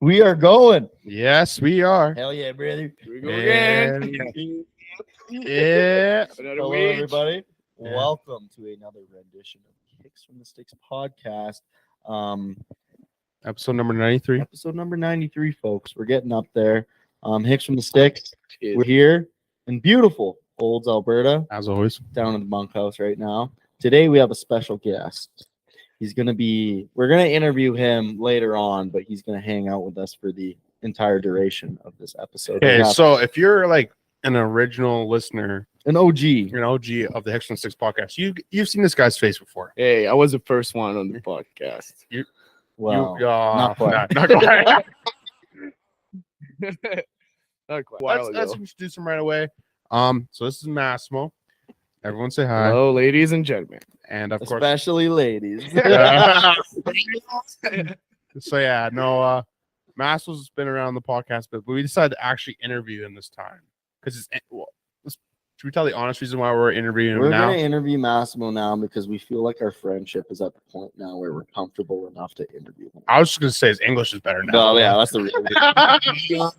We are going. Yes, we are. Hell yeah, brother. Here we go again. Yeah. Another Hello, week. everybody. Yeah. Welcome to another rendition of Kicks from the Sticks podcast. Episode number 93. Episode number 93, folks. We're getting up there. Hicks from the Sticks. We're here in beautiful Olds, Alberta, As always. down in the bunkhouse right now. Today we have a special guest. We're going to interview him later on, but he's going to hang out with us for the entire duration of this episode. Okay, so if you're like an original listener, an OG. you're an OG of the Hicks from the Sticks podcast, you've seen this guy's face before. Hey, I was the first one on the podcast. Well, not quite. Not quite. Not quite. Let's introduce him right away. So this is Massimo. Everyone say hi. Hello, ladies and gentlemen. And of course, Especially ladies. so yeah, no, Massimo's been around the podcast, but we decided to actually interview him this time because should we tell the honest reason why we're interviewing him We're now? going to interview Massimo now because we feel like our friendship is at the point now where we're comfortable enough to interview him. I was just gonna say his English is better now. Oh, yeah, that's the reason.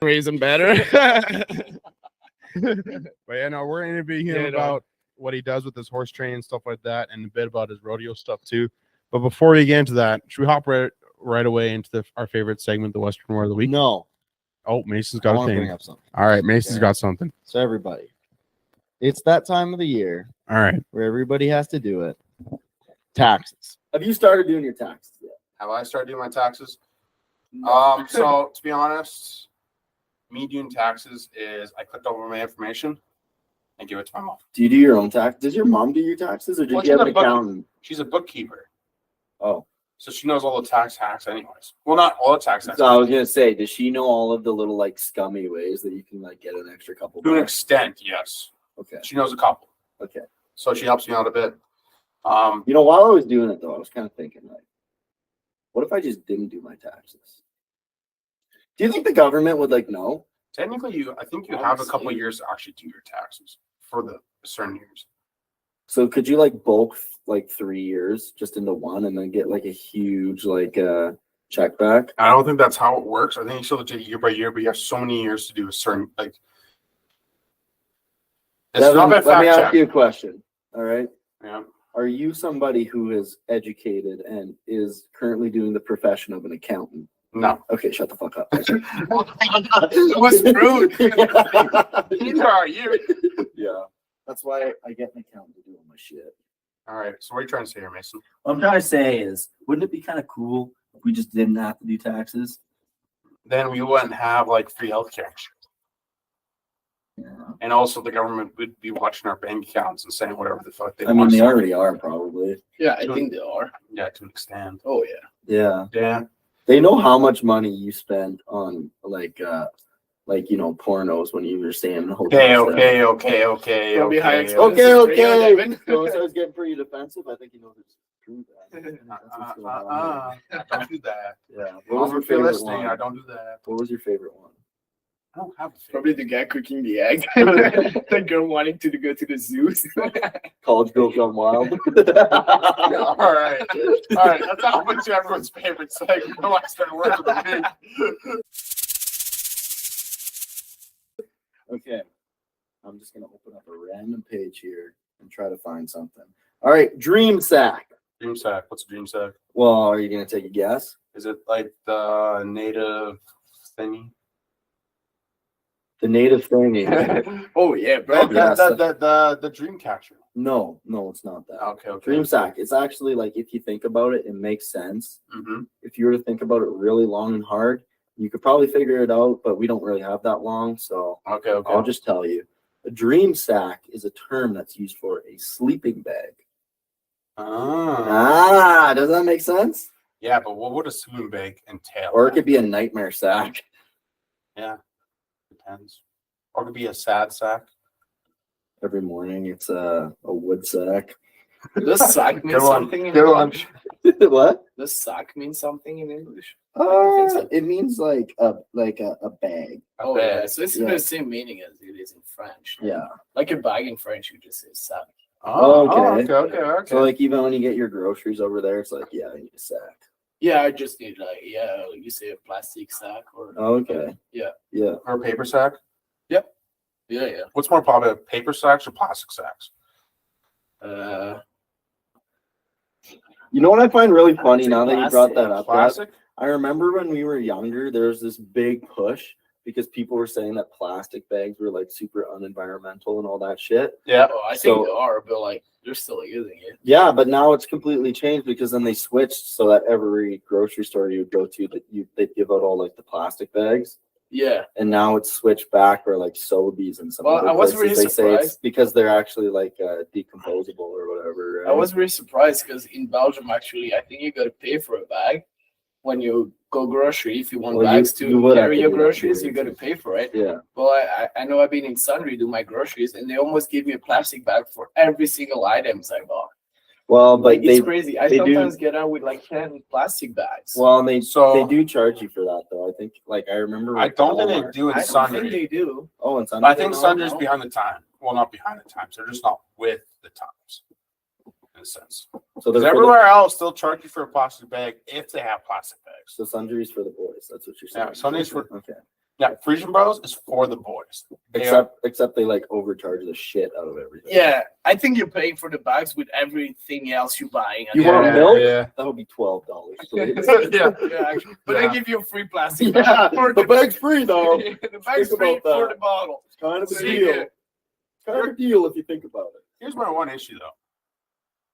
Reason better. But yeah, no, we're interviewing him about what he does with his horse training and stuff like that, and a bit about his rodeo stuff too. But before we get into that, should we hop right away into our favorite segment, the Western Word of the Week? No. Oh, Mason's I got a want to thing. bring up something. All right, Mason's Okay. got something. So, everybody, it's that time of the year All right. where everybody has to do it. Taxes. Have you started doing your taxes yet? Have I started doing my taxes? So to be honest, me doing taxes is I clicked over my information and give it to my mom. Do you do your own tax? Does your mom do your taxes or did Well, you have she's an a accountant? She's a bookkeeper, Oh. so she knows all the tax hacks anyways. Well, not all the tax hacks. So I was going to say, does she know all of the little like scummy ways that you can like get an extra couple To an bucks? extent, yes. Okay. She knows a couple. Okay. So she helps me out a bit. You know, while I was doing it though, I was kind of thinking like, what if I just didn't do my taxes? Do you think the government would like know? Technically, I think you have a couple of years to actually do your taxes for the certain years. So could you like bulk like 3 years just into one and then get like a huge like check back? I don't think that's how it works. I think you still have to do it year by year, but you have so many years to do a certain like. It's Devin, not a let fact me check. ask you a question. All right. Yeah. Are you somebody who is educated and is currently doing the profession of an accountant? No. Okay, shut the fuck up. What's rude? Neither are you. Yeah. That's why I get an accountant to do all my shit. All right. So what are you trying to say here, Mason? What I'm trying to say is, wouldn't it be kind of cool if we just didn't have to do taxes? Then we wouldn't have like free healthcare. Yeah. And also the government would be watching our bank accounts and saying whatever the fuck they I mean, want. they already are probably. Yeah, I think they are. Yeah, to an extent. Oh, yeah. Yeah. Yeah. They know how much money you spend on like you know, pornos when you were staying in the hotel. Okay. Probably high expenses. Okay. Devin. So I was getting pretty defensive. I think he knows it's true. That's what's going on here. Don't do that. Yeah. What was your favorite listening? I don't do that. What was your favorite one? I don't have a favorite. Probably the guy cooking the egg. The girl wanting to go to the zoo. College Girls Gone Wild. All right. That's how much everyone's favorite segment. I start working with me. Okay. I'm just gonna open up a random page here and try to find something. All right, Dream Sack. Dream sack. What's a dream sack? Well, are you gonna take a guess? Is it like the native thingy? The native thingy. Oh, yeah, bro. Yeah. The dream catcher. No, it's not that. Okay. Dream Sack. It's actually like if you think about it, it makes sense. Mm-hmm. If you were to think about it really long and hard, you could probably figure it out, but we don't really have that long, so Okay. I'll just tell you. A dream sack is a term that's used for a sleeping bag. Does that make sense? Yeah, but what would a sleeping bag entail? Or it could be a nightmare sack. Yeah, depends. Or it could be a sad sack. Every morning it's a wood sack. Does sack mean Good one. something in Good one. English? What? Does sack mean something in English? think so. It means like a bag. Oh, bag. yeah. So it's Yeah. the same meaning as it is in French. Yeah. Like a bag in French, you just say sack. Okay. Okay. So like even when you get your groceries over there, it's like, yeah, I need a sack. Yeah, I just need you say a plastic sack or Okay. Yeah. Yeah. Or a paper sack? yeah. What's more popular, paper sacks or plastic sacks? You know what I find really funny now that you brought that up? Dad? Plastic? I remember when we were younger, there was this big push because people were saying that plastic bags were like super unenvironmental and all that shit. Yeah. Oh, I think they are, but like they're still using it. Yeah, but now it's completely changed because then they switched so that every grocery store you would go to they'd give out all like the plastic bags. Yeah. And now it's switched back where like Sobeys and some Well, other I was places, really they say it's surprised. because they're actually like decomposable or whatever. Right? I was very surprised because in Belgium, actually, I think you got to pay for a bag when you go grocery. If you want bags you would have carry to your do that groceries, here, you got to too. pay for it. Yeah. Well, I know I've been in Sundry do my groceries, and they almost give me a plastic bag for every single items I bought. Well, but Like, it's crazy. I they do- sometimes get out with like 10 plastic bags. Well, they So- do charge you for that though. I think like I remember. I don't think they Walmart- do in I don't think Sundry. they do. Oh, and Sundry. I think they don't? Sundry's behind the time. Well, not behind the times. They're just not with the times, in a sense. So Because they're for everywhere else, they'll charge you for a plastic bag if they have plastic bags. So Sundry's for the boys. That's what you're saying. Yeah, Sundry's for- okay. Yeah, Frisian Bros is for the boys. Except they like overcharge the shit out of everything. Yeah, I think you're paying for the bags with everything else you're buying. You Yeah, want milk? Yeah. That would be $12, please. Yeah. yeah, actually. But Yeah. they give you a free plastic Yeah, bag. for the bag's free though. the bag's Think free about for that. the bottle. Kind of a So deal. you get- Kind of a deal if you think about it. Here's my one issue though,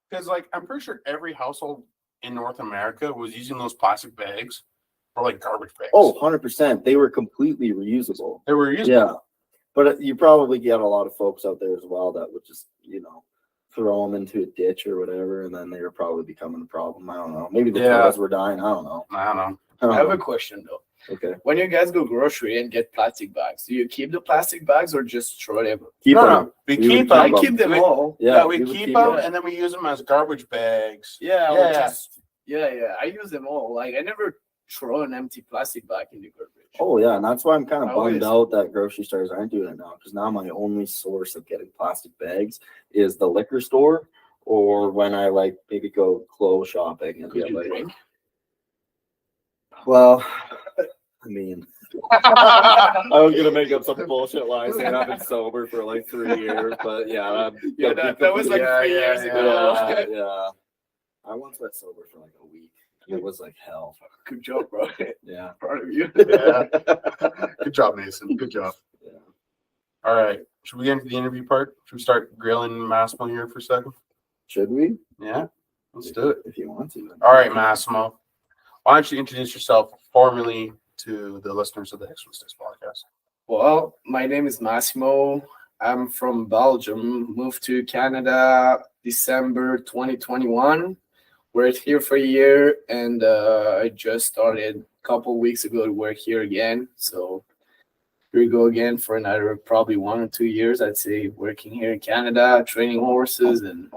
because like I'm pretty sure every household in North America was using those plastic bags for like garbage bags. Oh, 100%. They were completely reusable. they were using. Yeah. But you probably get a lot of folks out there as well that would just, throw them into a ditch or whatever, and then they were probably becoming a problem. I don't know. Maybe the Yeah. turtles were dying. I don't know. I don't know. I have a question though. Okay. When you guys go grocery and get plastic bags, do you keep the plastic bags or just throw them? Keep No, them. we We would keep keep I them. keep them We- all. Yeah, we would keep them them. and then we use them as garbage bags. Yeah, or Yeah. just I use them all. Like I never throw an empty plastic bag in the garbage. Oh yeah, and that's why I'm kind of I bummed always- out that grocery stores aren't doing it now. Because now my only source of getting plastic bags is the liquor store, or when I like maybe go clothes shopping and Could get you like. drink? Well, I mean, I was gonna make up some bullshit lie saying I've been sober for like 3 years, but yeah, Yeah, that was like 3 years ago. Yeah. I once went sober for like a week. It was like hell. Good job, bro. Yeah. Proud of you. Yeah. Good job, Mason. Good job. Yeah. All right. Should we get into the interview part? Should we start grilling Massimo here for a second? Should we? Yeah. Let's do it. If you want to. All right, Massimo. Why don't you introduce yourself formally to the listeners of the Excellent Sticks podcast? Well, my name is Massimo. I'm from Belgium. Moved to Canada December 2021. Worked here for a year, and I just started a couple weeks ago to work here again. So here we go again for another probably 1 or 2 years, I'd say, working here in Canada, training horses, and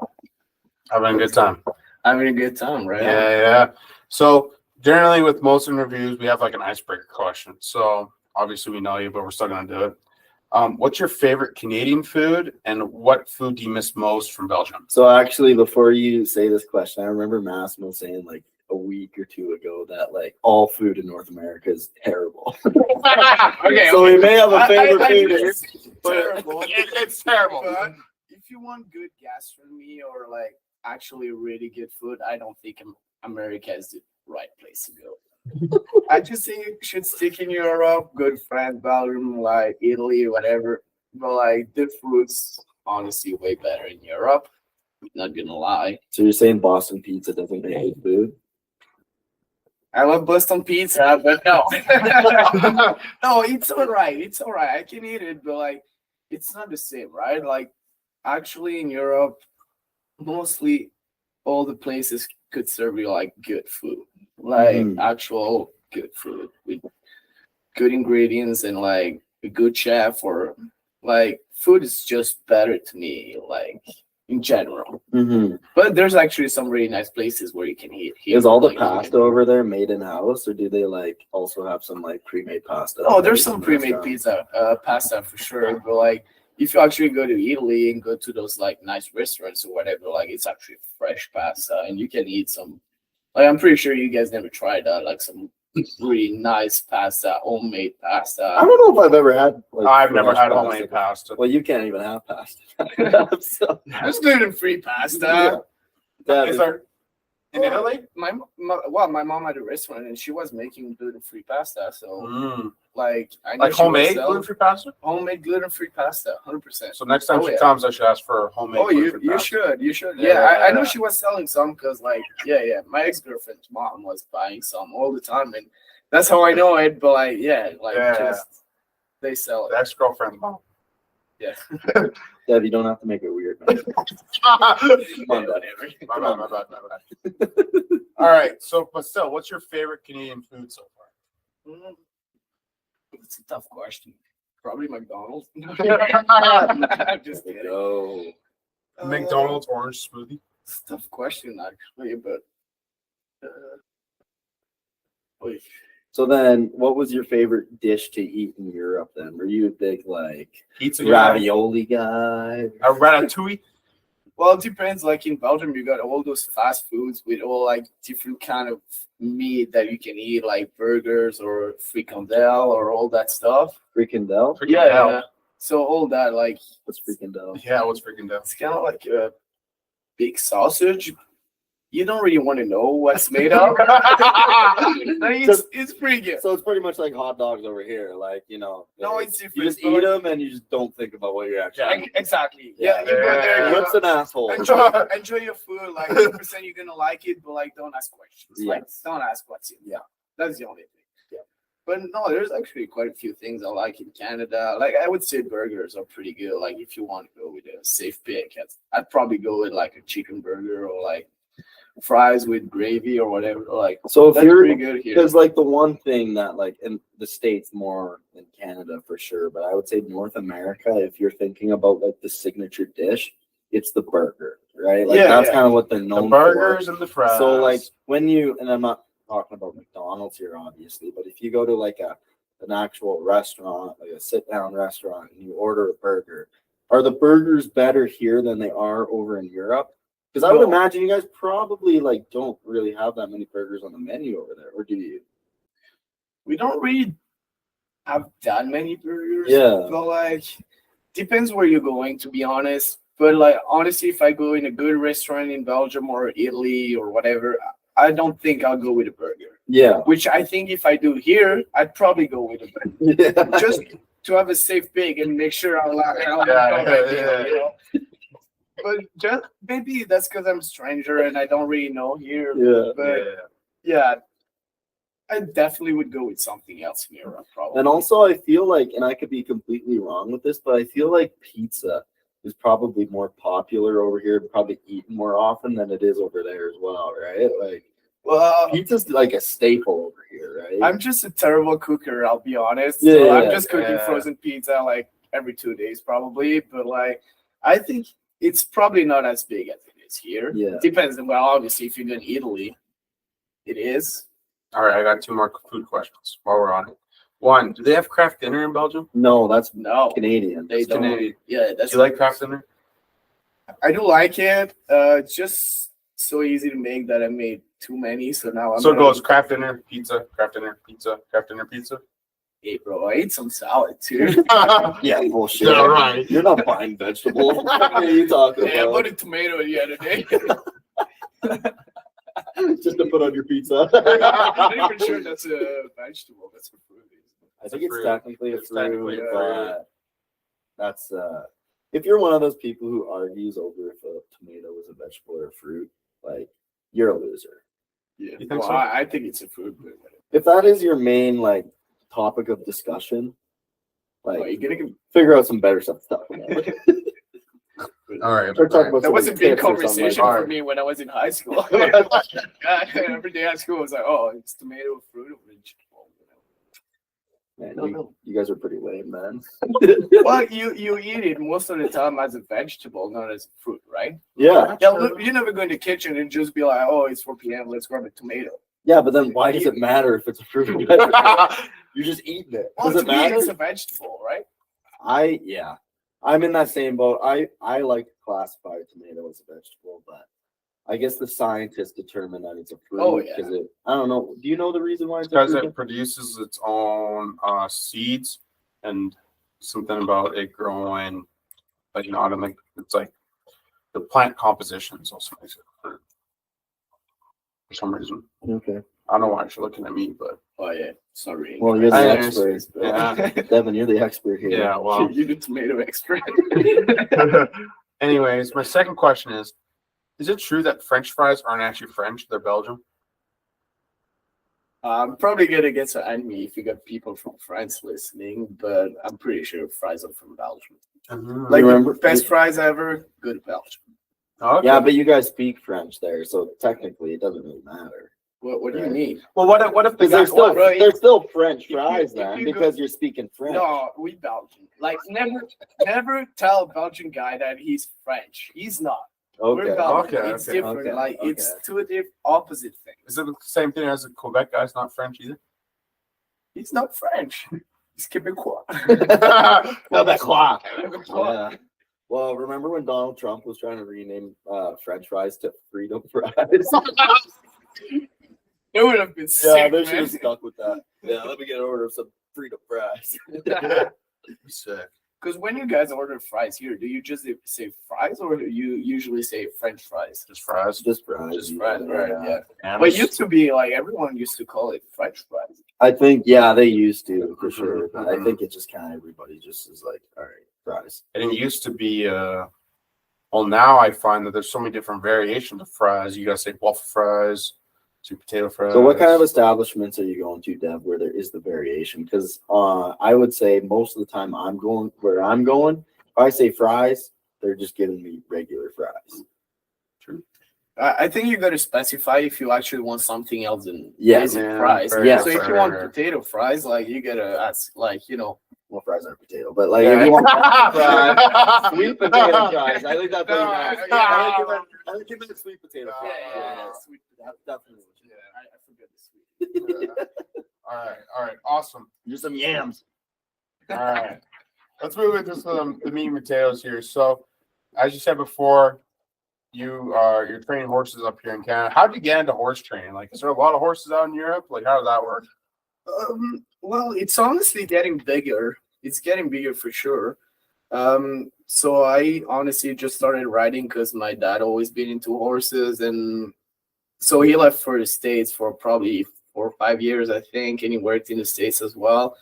Having a good time. having a good time, right? Yeah. So generally with most interviews, we have like an icebreaker question. So obviously we know you, but we're still going to do it. What's your favorite Canadian food, and what food do you miss most from Belgium? So actually, before you say this question, I remember Massimo saying like a week or two ago that like all food in North America is terrible. Okay. So we may have a favorite I food think here. it's terrible. It's terrible. But if you want good gastronomy or like actually really good food, I don't think America is the right place to go. I just think you should stick in Europe, good France, Belgium, like Italy, whatever. But like the food's honestly way better in Europe. Not gonna lie. So you're saying Boston pizza doesn't make good food? I love Boston pizza, but no. No, it's all right. It's all right. I can eat it, but like it's not the same, right? Like actually in Europe, mostly all the places could serve you like good food. Like Mhm. actual good food with good ingredients and like a good chef, or like food is just better to me, like in general. Mm-hmm. But there's actually some really nice places where you can eat here. Is all the like, pasta over there made in house, or do they like also have some like pre-made pasta? Oh, there's some in the pre-made restaurant? pasta for sure. But like, if you actually go to Italy and go to those like nice restaurants or whatever, like it's actually fresh pasta, and you can eat some Like, I'm pretty sure you guys never tried that, like some really nice pasta, homemade pasta. I don't know if I've ever had. Like, I've never fresh had homemade pasta. Well, you can't even have pasta. So, There's gluten-free pasta. yeah. That Is is- there in Italy? My mom had a restaurant and she was making gluten-free pasta. So like, I know Like she was homemade selling gluten-free pasta? homemade gluten-free pasta, 100%. So next time Oh, she yeah. comes, I should ask for homemade Oh, you gluten-free pasta. you should. Yeah. Yeah, I know she was selling some because, like, yeah. My ex-girlfriend's mom was buying some all the time, and that's how I know it. But like, just they sell The it. ex-girlfriend's mom. Yeah. Deb, you don't have to make it weird. Man. Come on, Deb. My bad. All right. So, but still, what's your favorite Canadian food so far? It's a tough question. Probably McDonald's. I'm just kidding. Go. McDonald's orange smoothie. It's a tough question, actually, but. Wait. So then, what was your favorite dish to eat in Europe? Then were you a big like Pizza guy. ravioli guy? A ratatouille. Well, it depends. Like in Belgium, you got all those fast foods with all like different kind of meat that you can eat, like burgers or frikandel or all that stuff. Frikandel? Yeah. So all that, like, What's frikandel? Yeah, what's freaking down? it's kind of like a big sausage. You don't really want to know what's made of. It's pretty good. So it's pretty much like hot dogs over here, like No, it's you different. just eat them and you just don't think about what you're actually. Yeah. eating. Exactly. Yeah, you go there. What's an asshole? Enjoy your food. Like 100%, you're gonna like it, but like don't ask questions. Like Yes. don't ask what's in. Yeah. That's the only thing. Yeah. But no, there's actually quite a few things I like in Canada. Like I would say burgers are pretty good. Like if you want to go with a safe pick, I'd probably go with like a chicken burger or like fries with gravy or whatever. Like So if that's you're, pretty good here. because like the one thing that like in the States more than Canada for sure, but I would say North America, if you're thinking about like the signature dish, it's the burger, right? Like Yeah, that's yeah. kind of what they're The known burgers and the for. fries. So like when you, and I'm not talking about McDonald's here obviously, but if you go to like an actual restaurant, like a sit down restaurant, and you order a burger, are the burgers better here than they are over in Europe? Because I would No. imagine you guys probably like don't really have that many burgers on the menu over there, or do you? We don't really have that many burgers. Yeah. But like depends where you're going, to be honest. But like honestly, if I go in a good restaurant in Belgium or Italy or whatever, I don't think I'll go with a burger. Yeah. Which I think if I do here, I'd probably go with a burger. Yeah. Just to have a safe pick and make sure I'll Yeah. you know. But just maybe that's because I'm a stranger and I don't really know here. Yeah. But yeah, I definitely would go with something else in Europe, probably. And also, I feel like, and I could be completely wrong with this, but I feel like pizza is probably more popular over here, probably eaten more often than it is over there as well, right? Like, well, pizza's like a staple over here, right? I'm just a terrible cooker, I'll be honest. Yeah, So I'm yeah, just cooking frozen pizza like every 2 days, probably. But like, I think it's probably not as big as it is here. Yeah. It depends. Well, obviously, if you're in Italy, it is. All right, I got 2 more food questions while we're on it. One, do they have craft dinner in Belgium? No, that's No, Canadian. they It's don't. Canadian. Yeah, Do that's. you like craft dinner? I do like it. It's just so easy to make that I made too many. So now I'm. So it gonna- goes craft dinner, pizza, craft dinner, pizza, craft dinner, pizza. Hey, bro, I ate some salad too. Yeah, bullshit. Yeah, right. You're not buying vegetables. What are you talking Yeah, I about? bought a tomato the other day. Just to put on your pizza. I'm not even sure that's a vegetable. That's a fruit. I think a it's fruit. technically a It's technically fruit, a but that's if you're one of those people who argues over if a tomato is a vegetable or a fruit, like you're a loser. Yeah, You think well, so? I think it's a fruit. But If that is your main like topic of discussion, well, like you're gonna give. figure out some better stuff to talk about. All right. Or talk about That was a some big tips or something conversation like for that. me when I was in high school. Every day at school, I was like, "Oh, it's tomato, fruit, or vegetable." Man, you guys are pretty lame, man. Well, you eat it most of the time as a vegetable, not as a fruit, right? Yeah, Yeah, look, you never go in the kitchen and just be like, "Oh, it's 4 p.m. Let's grab a tomato." yeah, but then why does it matter if it's a fruit or vegetable? You're just eating it. Well, Does to it me, matter? it's a vegetable, right? I'm in that same boat. I like to classify a tomato as a vegetable, but I guess the scientists determine that it's a fruit. Oh, yeah. Because I don't know. Do you know the reason why it's a Because fruit? it produces its own seeds and something about it growing. But I don't think it's like the plant composition also makes it a fruit for some reason. Okay. I don't know why you're looking at me, but Oh yeah, sorry. Well, you're the Anyways, expert. yeah. Devin, you're the expert here. Yeah, well. You're the tomato expert. Anyways, my second question is it true that French fries aren't actually French? They're Belgian? I'm probably gonna get some enemy if you got people from France listening, but I'm pretty sure fries are from Belgium. Like Remember- the best fries ever, good Belgium. Okay. Yeah, but you guys speak French there, so technically it doesn't really matter. What do you Right. mean? Well, what if the Because guy, they're still right. they're still French If you- fries if then, you go- because you're speaking French. No, we Belgian. Like never tell a Belgian guy that he's French. He's not. Okay. We're Belgian. Okay, It's okay, different. okay, Like it's okay. two different opposite things. is it the same thing as a Quebec guy's not French either? He's not French. He's Quebecois. Quebecois. Yeah. Well, remember when Donald Trump was trying to rename French fries to Freedom Fries? It would have been Yeah, sick, they should man. have stuck with that. Yeah, let me get an order of some Freedom Fries. Sick. Because when you guys order fries here, do you just say fries or do you usually say French fries? Just fries. Just fries. Just fries, right? Yeah. And But it used to be like everyone used to call it French fries. I think, yeah, they used to for sure. Mhm, But I mhm. think it just kind of everybody just is like, all right, fries. And it used to be, well, now I find that there's so many different variations of fries. You gotta say waffle fries, sweet potato fries. So, what kind of establishments are you going to, Dev, where there is the variation? Because I would say most of the time where I'm going, if I say fries, they're just giving me regular fries. I think you got to specify if you actually want something else than Yeah. basic Yeah, fries. fair enough, So if fair you want enough. potato fries, like you gotta ask, like Well, fries aren't potato, but like Yeah. if you want fries, sweet potato fries. I think that's pretty No, nice. yeah. I would give it a sweet potato. Yeah, fry. yeah, sweet. That's definitely what you I forgot the sweet. All right, awesome. Just some yams. All right, let's move into the meat and potatoes here. So, as you said before, you're training horses up here in Canada. How did you get into horse training? Like, is there a lot of horses out in Europe? Like, how does that work? Well, it's honestly getting bigger. It's getting bigger for sure. So I honestly just started riding because my dad always been into horses, and so he left for the States for probably 4 or 5 years, I think, and he worked in the States as well.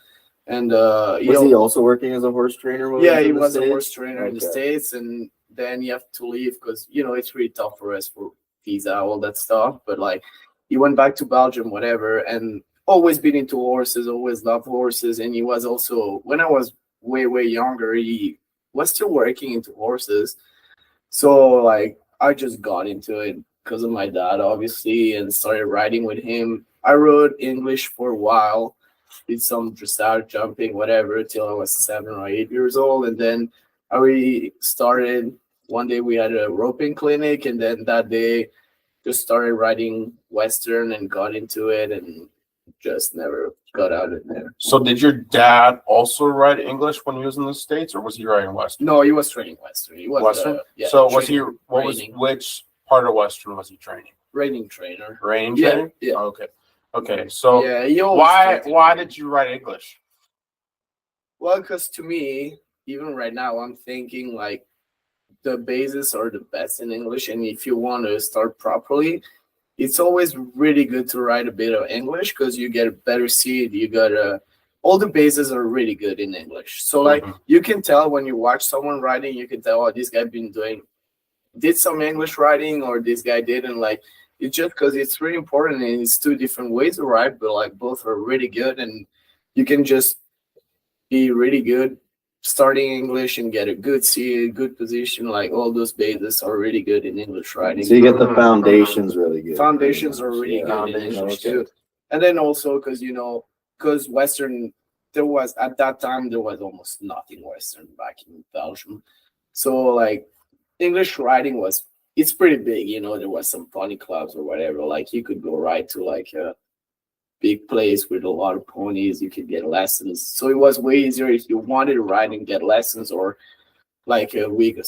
And Was he also working as a horse trainer? When yeah, was he in the was a States? horse trainer in the Okay. States, and then you have to leave because it's really tough for us for visa, all that stuff. But like, he went back to Belgium, whatever, and always been into horses, always loved horses. And he was also, when I was way younger, he was still working into horses. So like, I just got into it because of my dad, obviously, and started riding with him. I rode English for a while, did some dressage, jumping, whatever, till I was 7 or 8 years old. And then I really started, one day we had a roping clinic, and then that day just started riding Western and got into it and just never got out of there. So, did your dad also ride English when he was in the States, or was he riding Western? No, he was training Western. He was Western. yeah, So, was he? training, What was reining. which part of Western was he training? Reining trainer? Reining Yeah, training. yeah. Okay. Okay. So, Yeah, he always why tried to- did you ride English? Well, because to me, even right now, I'm thinking like the bases are the best in English, and if you want to start properly, it's always really good to write a bit of English because you get a better seed. You got all the bases are really good in English. So like you can tell when you watch someone writing, you can tell, oh, this guy did some English writing, or this guy didn't. Like, it's just because it's really important, and it's two different ways to write, but like both are really good, and you can just be really good starting English and get a good seed, good position. Like all those bases are really good in English writing. So you get the foundations really good. Foundations are really Yeah. good in English Okay. too. And then also because Western, at that time there was almost nothing Western back in Belgium. So like English writing it's pretty big. There was some pony clubs or whatever. Like you could go right to like a big place with a lot of ponies. You could get lessons. So it was way easier if you wanted to ride and get lessons, or like a week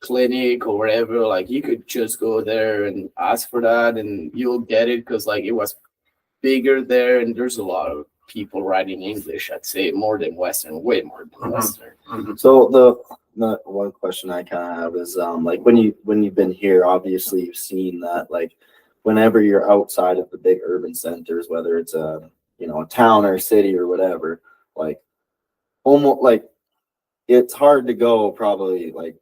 clinic or whatever, like you could just go there and ask for that and you'll get it, because like it was bigger there and there's a lot of people writing English, I'd say more than Western, way more than Western. So the one question I kind of have is like when you've been here, obviously you've seen that like whenever you're outside of the big urban centers, whether it's a a town or a city or whatever, like almost like it's hard to go probably like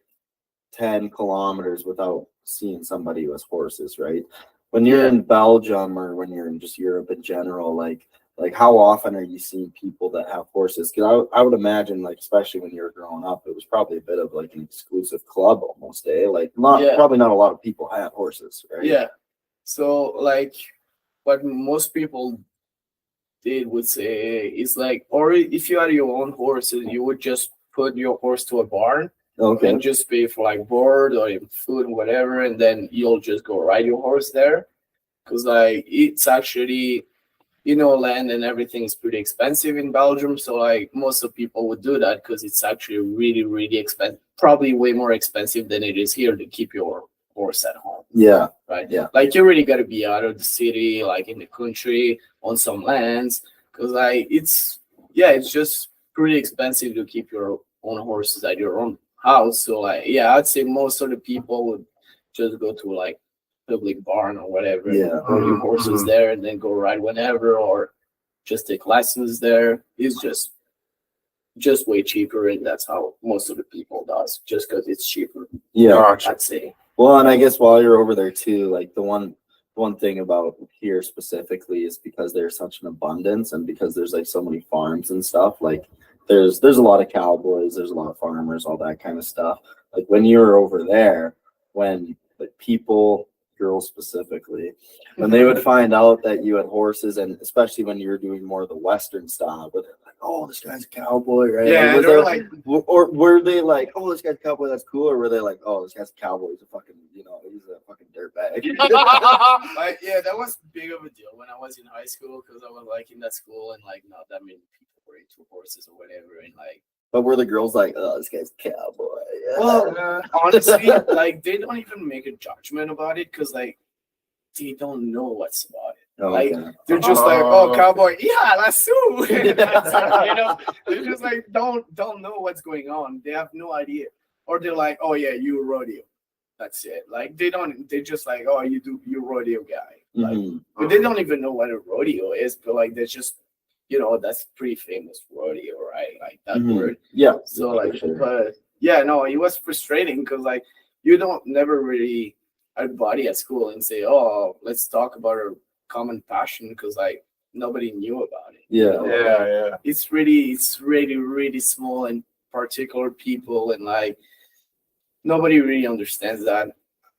10 kilometers without seeing somebody who has horses, right? When you're in Belgium or when you're in just Europe in general, like how often are you seeing people that have horses? Because I would imagine, like, especially when you were growing up, it was probably a bit of like an exclusive club almost, eh? Like probably not a lot of people had horses, right? Yeah. So like what most people would say is like, or if you had your own horses, you would just put your horse to a barn. Okay. And just pay for like board or food or whatever, and then you'll just go ride your horse there. Because like it's actually, land and everything is pretty expensive in Belgium. So like most of people would do that because it's actually really, really expensive. Probably way more expensive than it is here to keep your horse at home. Yeah. Right. Yeah. Like you really got to be out of the city, like in the country, on some lands, because like it's just pretty expensive to keep your own horses at your own house. So like I'd say most of the people would just go to like public barn or whatever, or your horses there and then go ride whenever, or just take lessons there. It's just way cheaper, and that's how most of the people does, just because it's cheaper. I'd say. Well, and I guess while you're over there too, like the one thing about here specifically is because there's such an abundance and because there's like so many farms and stuff, like there's a lot of cowboys, there's a lot of farmers, all that kind of stuff. Like when you're over there, when like people, girls specifically, when they would find out that you had horses, and especially when you were doing more of the Western style, where they're like, "Oh, this guy's a cowboy," right? Yeah, like, or were they like, "Oh, this guy's a cowboy, that's cool," or were they like, "Oh, this guy's a cowboy, he's a fucking, he's a fucking dirtbag." Like, that was big of a deal when I was in high school, because I was like in that school and like not that many people were into horses or whatever, and like. But were the girls like, "Oh, this guy's a cowboy"? Yeah. Well, honestly, like they don't even make a judgment about it, because like they don't know what's about it. Like they're just like, "Oh, cowboy, yeah, that's true." They're just like don't know what's going on. They have no idea, or they're like, "Oh yeah, you rodeo." That's it. Like they just like, "Oh, you rodeo guy." Like, but they don't even know what a rodeo is. But like, they're just, that's pretty famous rodeo, right? Like that word. Yeah. So like, but yeah, no, it was frustrating because like you don't never really everybody at school and say, "Oh, let's talk about our common passion," because like nobody knew about it. Yeah. It's really, really small and particular people, and like nobody really understands that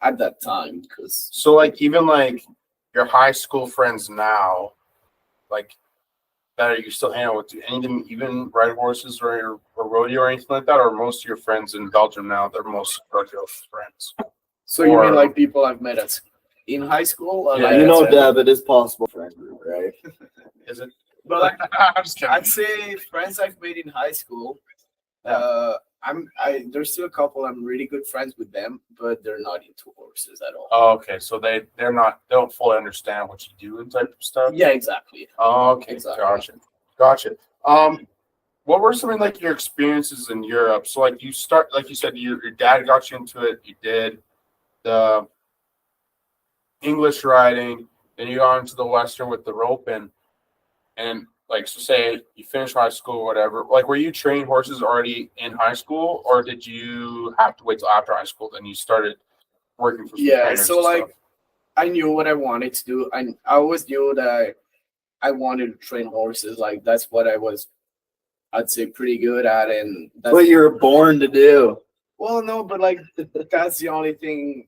at that time. Because so like even like your high school friends now, like that are you still hanging out with? Do any of them even ride horses or rodeo or anything like that? Or most of your friends in Belgium now, they're most rodeo friends? So you mean like people I've met in high school? Or like Deb, it is possible friend group, right? Is it? But like, I'm just kidding. I'd say friends I've made in high school. There's still a couple I'm really good friends with them, but they're not into horses at all. Oh, okay. So they don't fully understand what you do and type of stuff. Yeah, exactly. Oh, okay. Exactly. Gotcha. What were some of like your experiences in Europe? So like you said, your dad got you into it. You did the English riding, then you got into the Western with the roping, and like, so say you finish high school or whatever, like, were you training horses already in high school, or did you have to wait till after high school, then you started working for some trainers? So like, I knew what I wanted to do. I always knew that I wanted to train horses. Like, that's what I'd say pretty good at, and that's what you were born to do. Well, no, but like, that's the only thing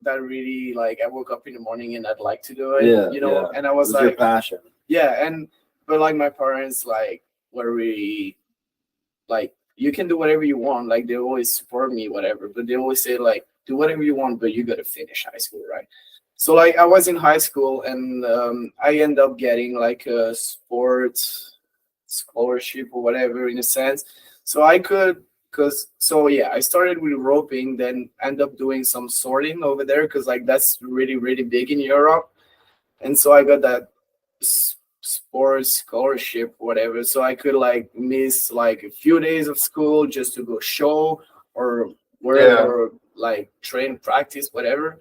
that really, like, I woke up in the morning and I'd like to do it, and I was like, your passion. Yeah, but like my parents like were really like, you can do whatever you want. Like they always support me, whatever. But they always say like, do whatever you want, but you got to finish high school, right? So like I was in high school and I ended up getting like a sports scholarship or whatever in a sense. So I could I started with roping, then end up doing some sorting over there because like that's really really big in Europe, and so I got that sports scholarship, whatever. So I could like miss like a few days of school just to go show or wherever, like train, practice, whatever.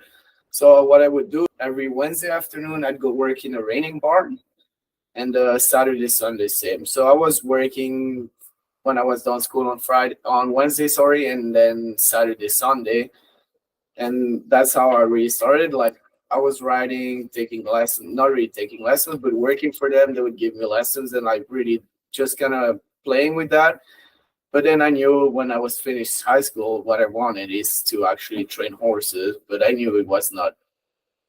So what I would do every Wednesday afternoon, I'd go work in a reining barn, and Saturday, Sunday, same. So I was working when I was done school on Wednesday, sorry, and then Saturday, Sunday, and that's how I really started. Like I was riding, taking lessons, not really taking lessons, but working for them. They would give me lessons, and like really just kind of playing with that. But then I knew when I was finished high school, what I wanted is to actually train horses. But I knew it was not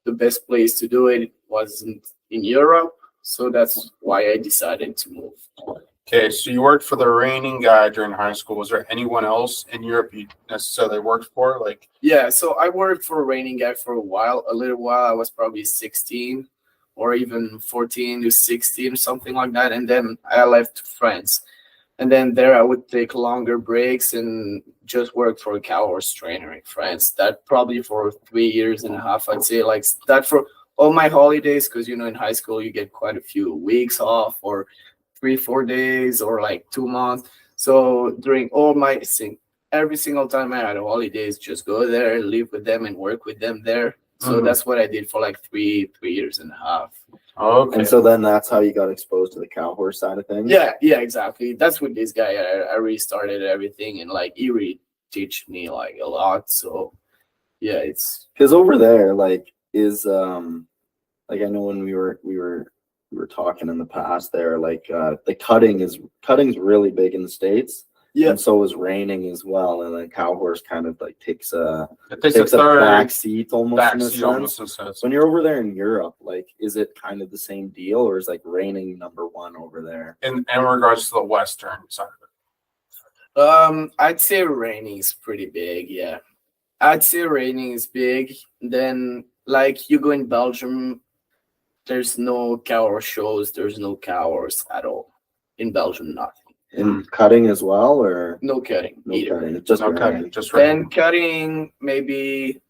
the best place to do it. It wasn't in Europe. So that's why I decided to move. Okay, so you worked for the reining guy during high school. Was there anyone else in Europe you necessarily worked for? Like, yeah, so I worked for a reining guy for a little while. I was probably 16 or even 14 to 16 or something like that. And then I left to France. And then there I would take longer breaks and just work for a cow horse trainer in France. That probably for 3 years and a half, I'd say, like that for all my holidays, because in high school you get quite a few weeks off or 3-4 days or like 2 months. So during all my every single time I had holidays, just go there, live with them and work with them there. So that's what I did for like three years and a half. okay. And so then that's how you got exposed to the cow horse side of things? Yeah, exactly. That's with this guy. I restarted everything, and like he really teach me like a lot. So yeah, it's because over there, like, is like I know when we were talking in the past there, like the cutting's really big in the States. Yeah. And so is reining as well. And then cow horse kind of like takes a third back seat almost in a sense. almost in a sense. When you're over there in Europe, like, is it kind of the same deal, or is like reining number one over there? In regards to the Western side of it. I'd say reining is pretty big. Yeah, I'd say reining is big. Then like you go in Belgium, there's no cow horse shows. There's no cow horse at all in Belgium. Nothing. In cutting as well, or No cutting. no either. cutting? It's just No reining. cutting, just Then cutting, maybe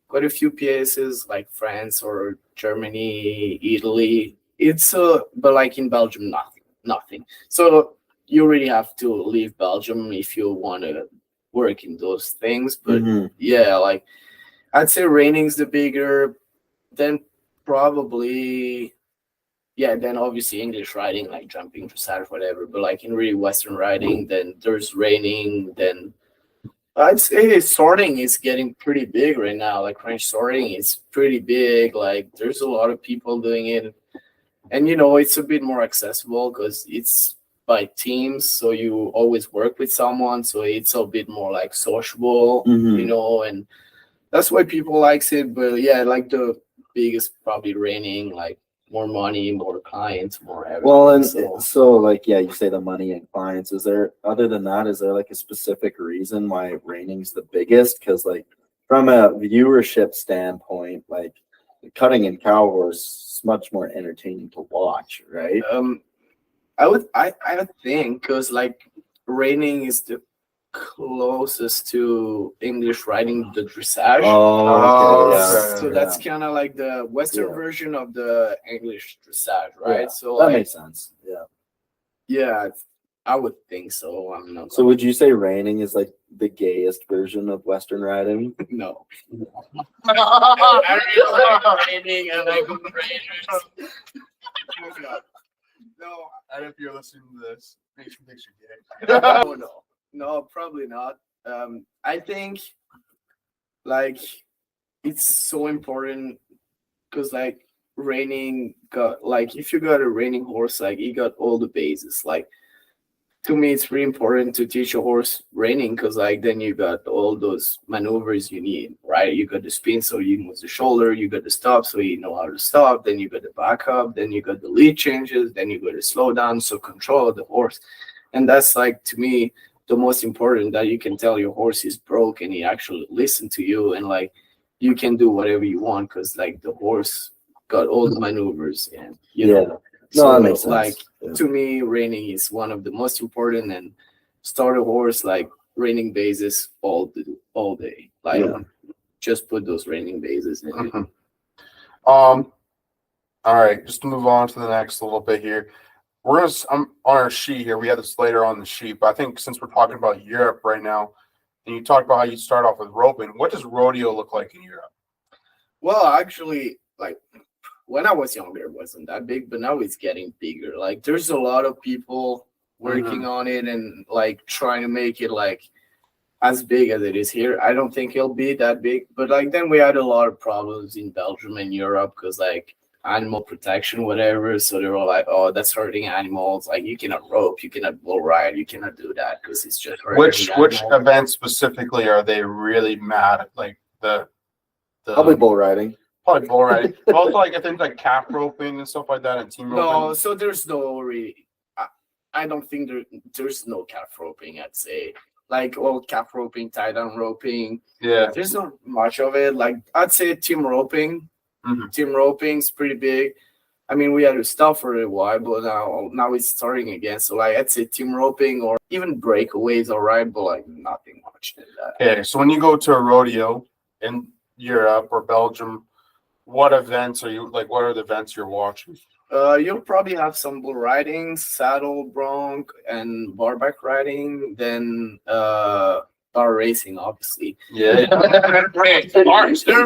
quite a few places like France or Germany, Italy. It's but like in Belgium, nothing. So you really have to leave Belgium if you want to work in those things. But yeah, like I'd say reining's the bigger. Then probably. Yeah, then obviously English riding, like jumping, dressage, whatever. But like in really Western riding, then there's reining. Then I'd say sorting is getting pretty big right now. Like French sorting is pretty big. Like there's a lot of people doing it. And, it's a bit more accessible because it's by teams. So you always work with someone. So it's a bit more like sociable, and that's why people likes it. But yeah, like the biggest probably reining, like more money, more clients, more everything. Well, and so like, yeah, you say the money and clients. Is there, other than that, is there like a specific reason why reining's the biggest? Because like from a viewership standpoint, like cutting and cow horse is much more entertaining to watch, right? I would think because like reining is the closest to English riding, the dressage. Oh, okay, yeah. So that's kind of like the Western version of the English dressage, right? Yeah, So that like, makes sense. Yeah. Yeah, I would think so. I'm not. So would you say reining is like the gayest version of Western riding? No. I really like reining and I go raiders. No, And if you're listening to this, makes you gay. no, probably not. I think like it's so important because like reining got like if you got a reining horse, like you got all the bases. Like to me, it's really important to teach a horse reining because like then you got all those maneuvers you need, right? You got the spin, so you move the shoulder. You got the stop, so you know how to stop. Then you got the back up. Then you got the lead changes. Then you got the slow down, so control of the horse. And that's like to me the most important, that you can tell your horse is broke and he actually listen to you, and like you can do whatever you want because like the horse got all the maneuvers, and you know. No, that makes sense. Like to me, reining is one of the most important, and start a horse like raining bases all day. Like just put those raining bases in. Mhm. All right, just to move on to the next little bit here. I'm on our sheet here. We had this later on the sheet, but I think since we're talking about Europe right now, and you talked about how you start off with roping, what does rodeo look like in Europe? Well, actually, like when I was younger, it wasn't that big, but now it's getting bigger. Like there's a lot of people working on it and like trying to make it like as big as it is here. I don't think it'll be that big, but like then we had a lot of problems in Belgium and Europe because like animal protection, whatever. So they were like, "Oh, that's hurting animals. Like you cannot rope, you cannot bull ride, you cannot do that because it's just hurting Which animals." events specifically are they really mad at? Like the Probably bull riding. probably bull riding. But also like I think like calf roping and stuff like that and team roping. No, so there's no really. I don't think there's no calf roping. I'd say like calf roping, tie down roping. Yeah. There's not much of it. Like I'd say team roping. Team roping's pretty big. I mean, we had to stop for a while, but now it's starting again. So like I'd say team roping or even breakaways, all right, but like nothing much in that. Okay, so when you go to a rodeo in Europe or Belgium, what events are you like? What are the events you're watching? You'll probably have some bull riding, saddle bronc, and barback riding. Then bar racing, obviously. Yeah. Don't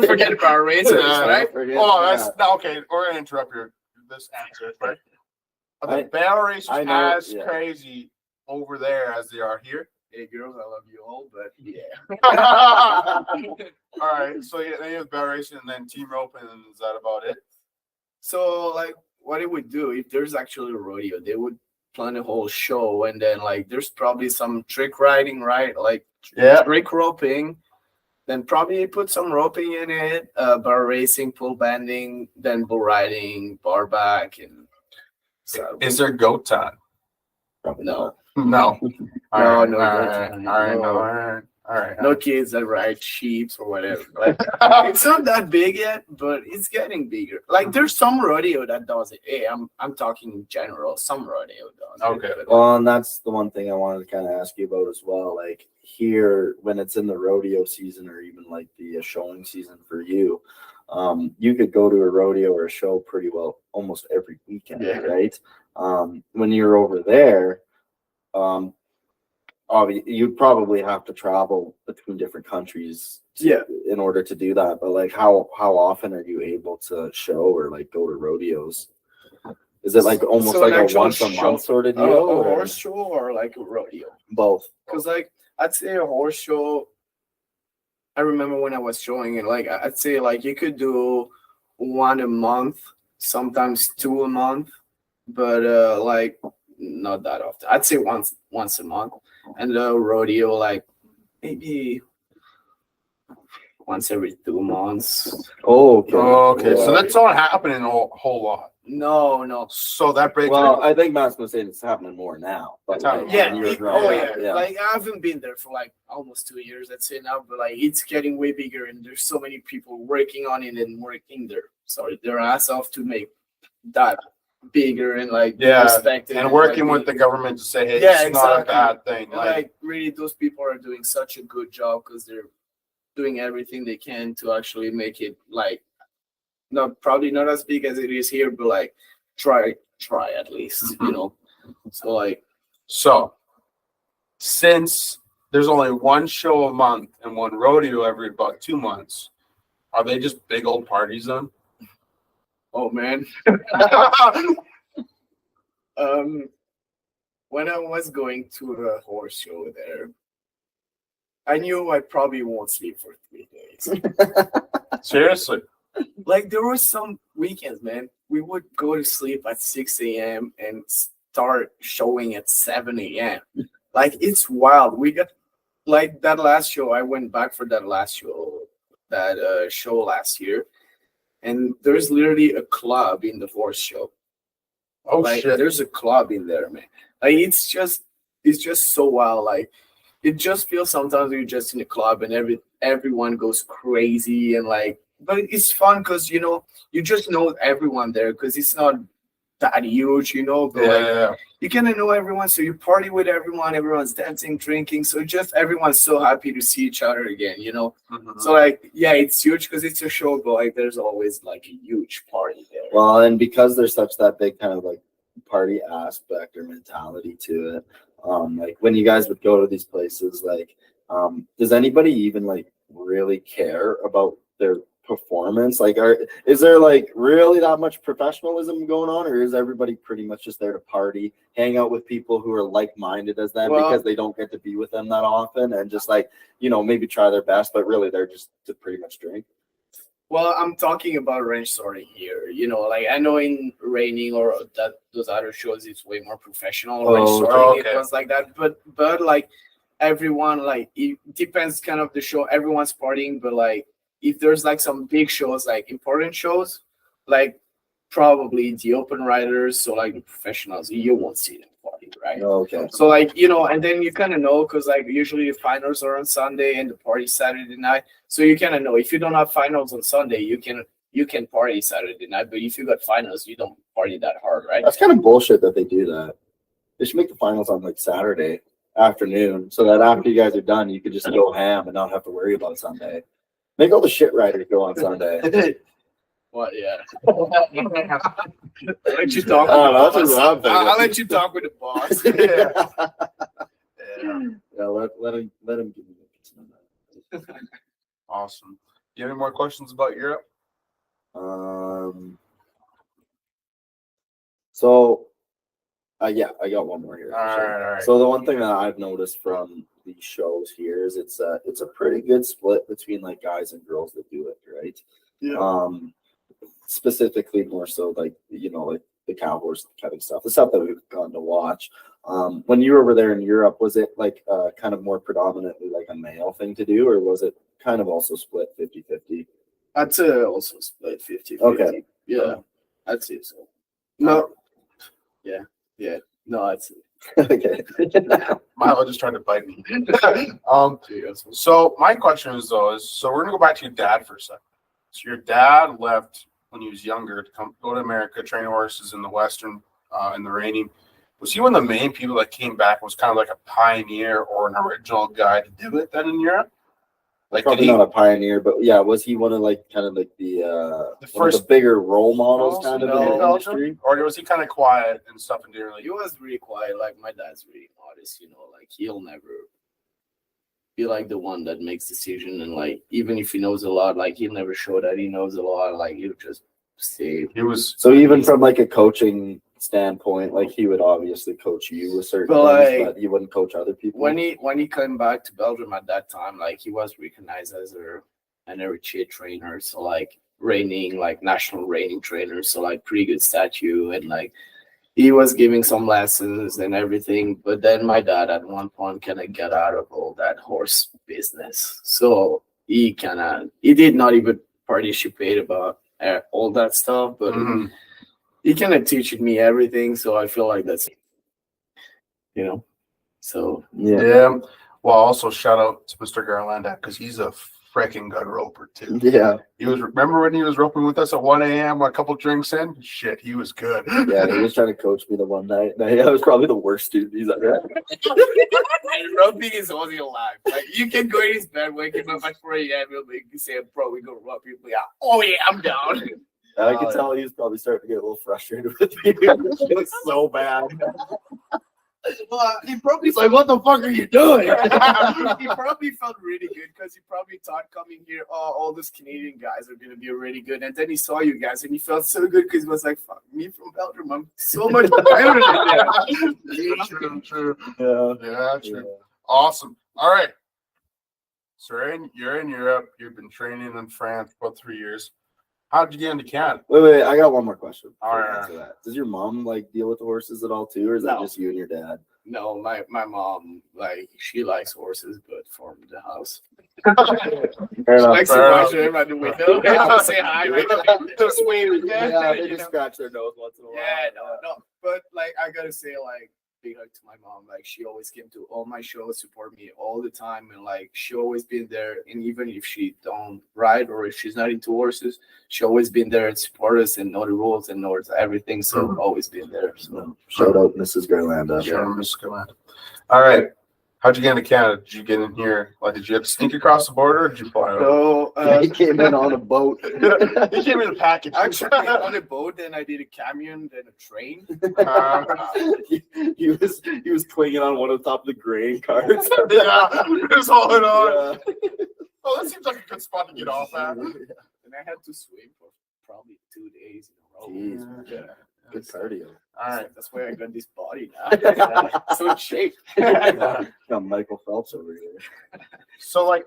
forget about racing, right? Okay. We're gonna interrupt this answer, right? Are the barrel races as crazy over there as they are here? Hey girls, I love you all, but yeah. All right. So then you have barrel racing and then team roping, and is that about it? So like, what it would do if there's actually a rodeo, they would plan a whole show, and then like there's probably some trick riding, right? Like trick roping, then probably put some roping in it, bar racing, pull banding, then bull riding, barback, and so. Is there goat time? No. No. All right. No kids that ride sheep or whatever. Like, it's not that big yet, but it's getting bigger. Like there's some rodeo that does it. Hey, I'm talking in general. Some rodeo does. Okay. Well, and that's the one thing I wanted to kind of ask you about as well. Like here, when it's in the rodeo season or even like the showing season for you, you could go to a rodeo or a show pretty well almost every weekend, right? When you're over there, you'd probably have to travel between different countries in order to do that. But like how often are you able to show or like go to rodeos? Is it like almost so like a once a month sort of deal? A horse show or like a rodeo? Both. Because like I'd say a horse show, I remember when I was showing it, like I'd say like you could do one a month, sometimes two a month, but like not that often. I'd say once a month. And the rodeo like maybe once every 2 months. Oh, okay. Okay. So that's not happening a whole lot. No. So that breaks. Well, I think Matt's gonna say it's happening more now. But happening yeah. Like I haven't been there for like almost 2 years, let's say now, but like it's getting way bigger, and there's so many people working on it and working their ass off to make that bigger and like respected and working with the government to say, hey, it's not a bad thing. Like really, those people are doing such a good job because they're doing everything they can to actually make it like probably not as big as it is here, but like try at least, you know. So since there's only one show a month and one rodeo every about 2 months, are they just big old parties then? Oh man. When I was going to a horse show there, I knew I probably won't sleep for 3 days. Seriously? Like there were some weekends, man. We would go to sleep at 6 a.m. and start showing at 7 a.m. Like it's wild. We got like that last show. I went back for that last show, show last year. And there's literally a club in the horse show. Oh like, shit! There's a club in there, man. Like it's just so wild. Like it just feels sometimes you're just in a club and everyone goes crazy and like. But it's fun because you just know everyone there because it's not that huge, you know, but like, you kind of know everyone, so you party with everyone, everyone's dancing, drinking, so just everyone's so happy to see each other again, you know. So like, yeah, it's huge because it's a show, but like there's always like a huge party there. Well, and because there's such that big kind of like party aspect or mentality to it, like when you guys would go to these places, like does anybody even like really care about their performance? Like, is there like really that much professionalism going on, or is everybody pretty much just there to party, hang out with people who are like-minded as them, because they don't get to be with them that often, and just like, you know, maybe try their best, but really they're just to pretty much drink? Well, I'm talking about range sorting here. You know, like I know in raining or that those other shows, it's way more professional. Range sorting, it was like that. But like everyone, like it depends kind of the show. Everyone's partying, but like if there's like some big shows, like important shows, like probably the open riders, so like the professionals, you won't see them party, right? Okay. So like, you know, and then you kind of know, because like usually the finals are on Sunday and the party Saturday night. So you kind of know if you don't have finals on Sunday, you can party Saturday night, but if you got finals, you don't party that hard, right? That's kind of bullshit that they do that. They should make the finals on like Saturday afternoon, so that after you guys are done, you could just go ham and not have to worry about Sunday. Make all the shit riders go on Sunday. What? Yeah. I'll let you talk. I'll let you talk with the boss. Yeah, let him give me the opinion on that. Awesome. Do you have any more questions about Europe? So, yeah, I got one more here. All right. So the one thing that I've noticed from these shows here is it's a pretty good split between like guys and girls that do it, right? Yeah. Specifically more so like, you know, like the cow horse kind of stuff, the stuff that we've gone to watch. When you were over there in Europe, was it like kind of more predominantly like a male thing to do, or was it kind of also split 50-50? I'd say also split 50-50. Okay. Yeah, I'd say so. No. Yeah. No, I'd say. Okay. Milo just trying to bite me. So my question is so we're gonna go back to your dad for a second. So your dad left when he was younger to go to America, train horses in the Western, in the reining. Was he one of the main people that came back and was kind of like a pioneer or an original guy to do it then in Europe? Like, probably not a pioneer, but yeah, was he one of like kind of like the first bigger role models kind of in the industry? Or was he kind of quiet and stuff and didn't really? He was really quiet. Like my dad's really modest, you know, like he'll never be like the one that makes decision, and like even if he knows a lot, like he'll never show that he knows a lot. Like he'll just say he was. So even from like a coaching standpoint, like he would obviously coach you with certain things, but he wouldn't coach other people. When he came back to Belgium at that time, like he was recognized as an Eritrea trainer, so like reining, like national reining trainer, so like pretty good statue, and like he was giving some lessons and everything. But then my dad at one point kind of got out of all that horse business, so he did not even participate about all that stuff, but he kind of teaching me everything. So I feel like that's, you know, so yeah. Well, also shout out to Mr. Garlanda, because he's a freaking good roper too. Yeah, remember when he was roping with us at 1 a.m. a couple drinks in? Shit, he was good. Yeah, he was trying to coach me the one night. I was probably the worst student he's ever had. Roping is all your life. Like you can go in his bed, wake him up at 4 a.m. He'll be saying, "Bro, we go rope." He'll be like, "Oh yeah, I'm down." I could tell he was probably starting to get a little frustrated with me. It was so bad. Well, he's like, "What the fuck are you doing?" He probably felt really good because he probably thought coming here, oh, all those Canadian guys are going to be really good. And then he saw you guys and he felt so good because he was like, "Fuck, me from Belgium, I'm so much better than that." True. Yeah, true. Yeah. Awesome. All right. So you're in Europe. You've been training in France for about 3 years. How did you get into Canada? Wait, I got one more question. All right. That. Does your mom like deal with the horses at all too, or is that just you and your dad? No, my mom, like, she likes horses, but from the house. Fair enough. Likes to watch them at the window. Say hi. Just wave. Yeah, they just scratch their nose once in a while. Yeah, no. But like, I gotta say, like, big hug to my mom. Like she always came to all my shows, support me all the time, and like she always been there. And even if she don't ride or if she's not into horses, she always been there and support us and know the rules and knows everything. So always been there. So Shout out Mrs. Garlanda. Sure, Mrs. Garlanda. All right. How'd you get into Canada? Did you get in here? Like, did you have to sneak across the border or did you fly over? So He came in on a boat. He gave me the package. actually on a boat, then I did a camion, then a train. he was twinging on one of the top of the grain carts. Yeah, it was all in on. Oh, that seems like a good spot to get off at. And I had to swim for probably 2 days in a row. Jeez. Yeah. Good cardio. All right. That's why I got this body now. So in shape. Got Michael Phelps over here. So,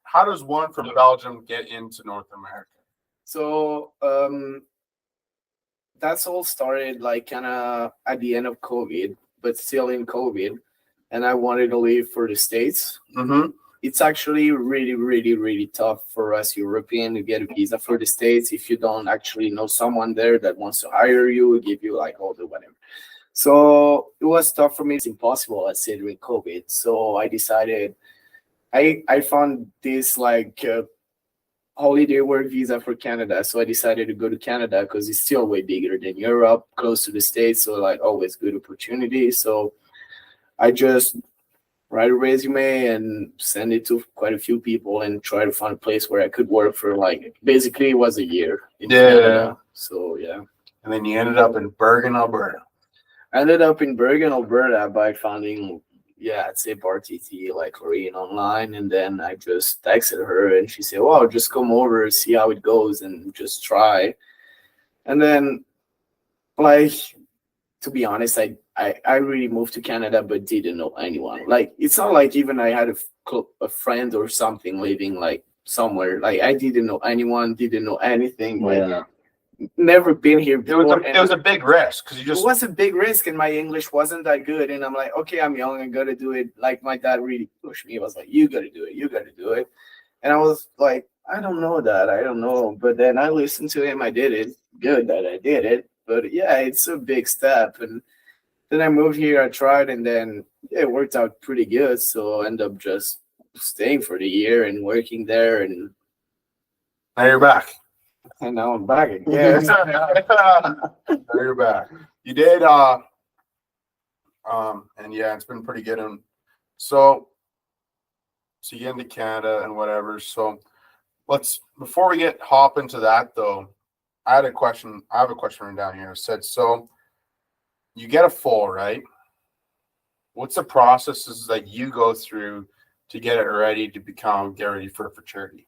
how does one from Belgium get into North America? So that's all started like kind of at the end of COVID, but still in COVID. And I wanted to leave for the States. Mm-hmm. It's actually really, really, really tough for us European to get a visa for the States if you don't actually know someone there that wants to hire you, give you like all the whatever. So it was tough for me. It's impossible, I said, during COVID. So I decided, I found this like holiday work visa for Canada. So I decided to go to Canada because it's still way bigger than Europe, close to the States. So like always good opportunity. So I just write a resume and send it to quite a few people and try to find a place where I could work for like basically it was a year in Canada. So yeah. And then you ended up in Bergen, Alberta. I ended up in Bergen, Alberta by finding I'd say bar TT like Lorraine online, and then I just texted her and she said, well, just come over, see how it goes and just try. And then like to be honest, I really moved to Canada, but didn't know anyone. Like, it's not like even I had a friend or something living like somewhere. Like, I didn't know anyone, didn't know anything. Like, never been here before. It was a big risk because it was a big risk, and my English wasn't that good. And I'm like, okay, I'm young, I gotta do it. Like, my dad really pushed me. He was like, you gotta do it, you gotta do it. And I was like, I don't know that, I don't know. But then I listened to him, I did it. Good that I did it. But yeah, it's a big step. And then I moved here, I tried, and then it worked out pretty good. So I ended up just staying for the year and working there. And now you're back. And now I'm back again. Now you're back. You did, and yeah, it's been pretty good. And so you get into Canada and whatever. So before we hop into that though, I have a question written down here. It said, so you get a foal, right? What's the processes that you go through to get it ready to get ready for futurity?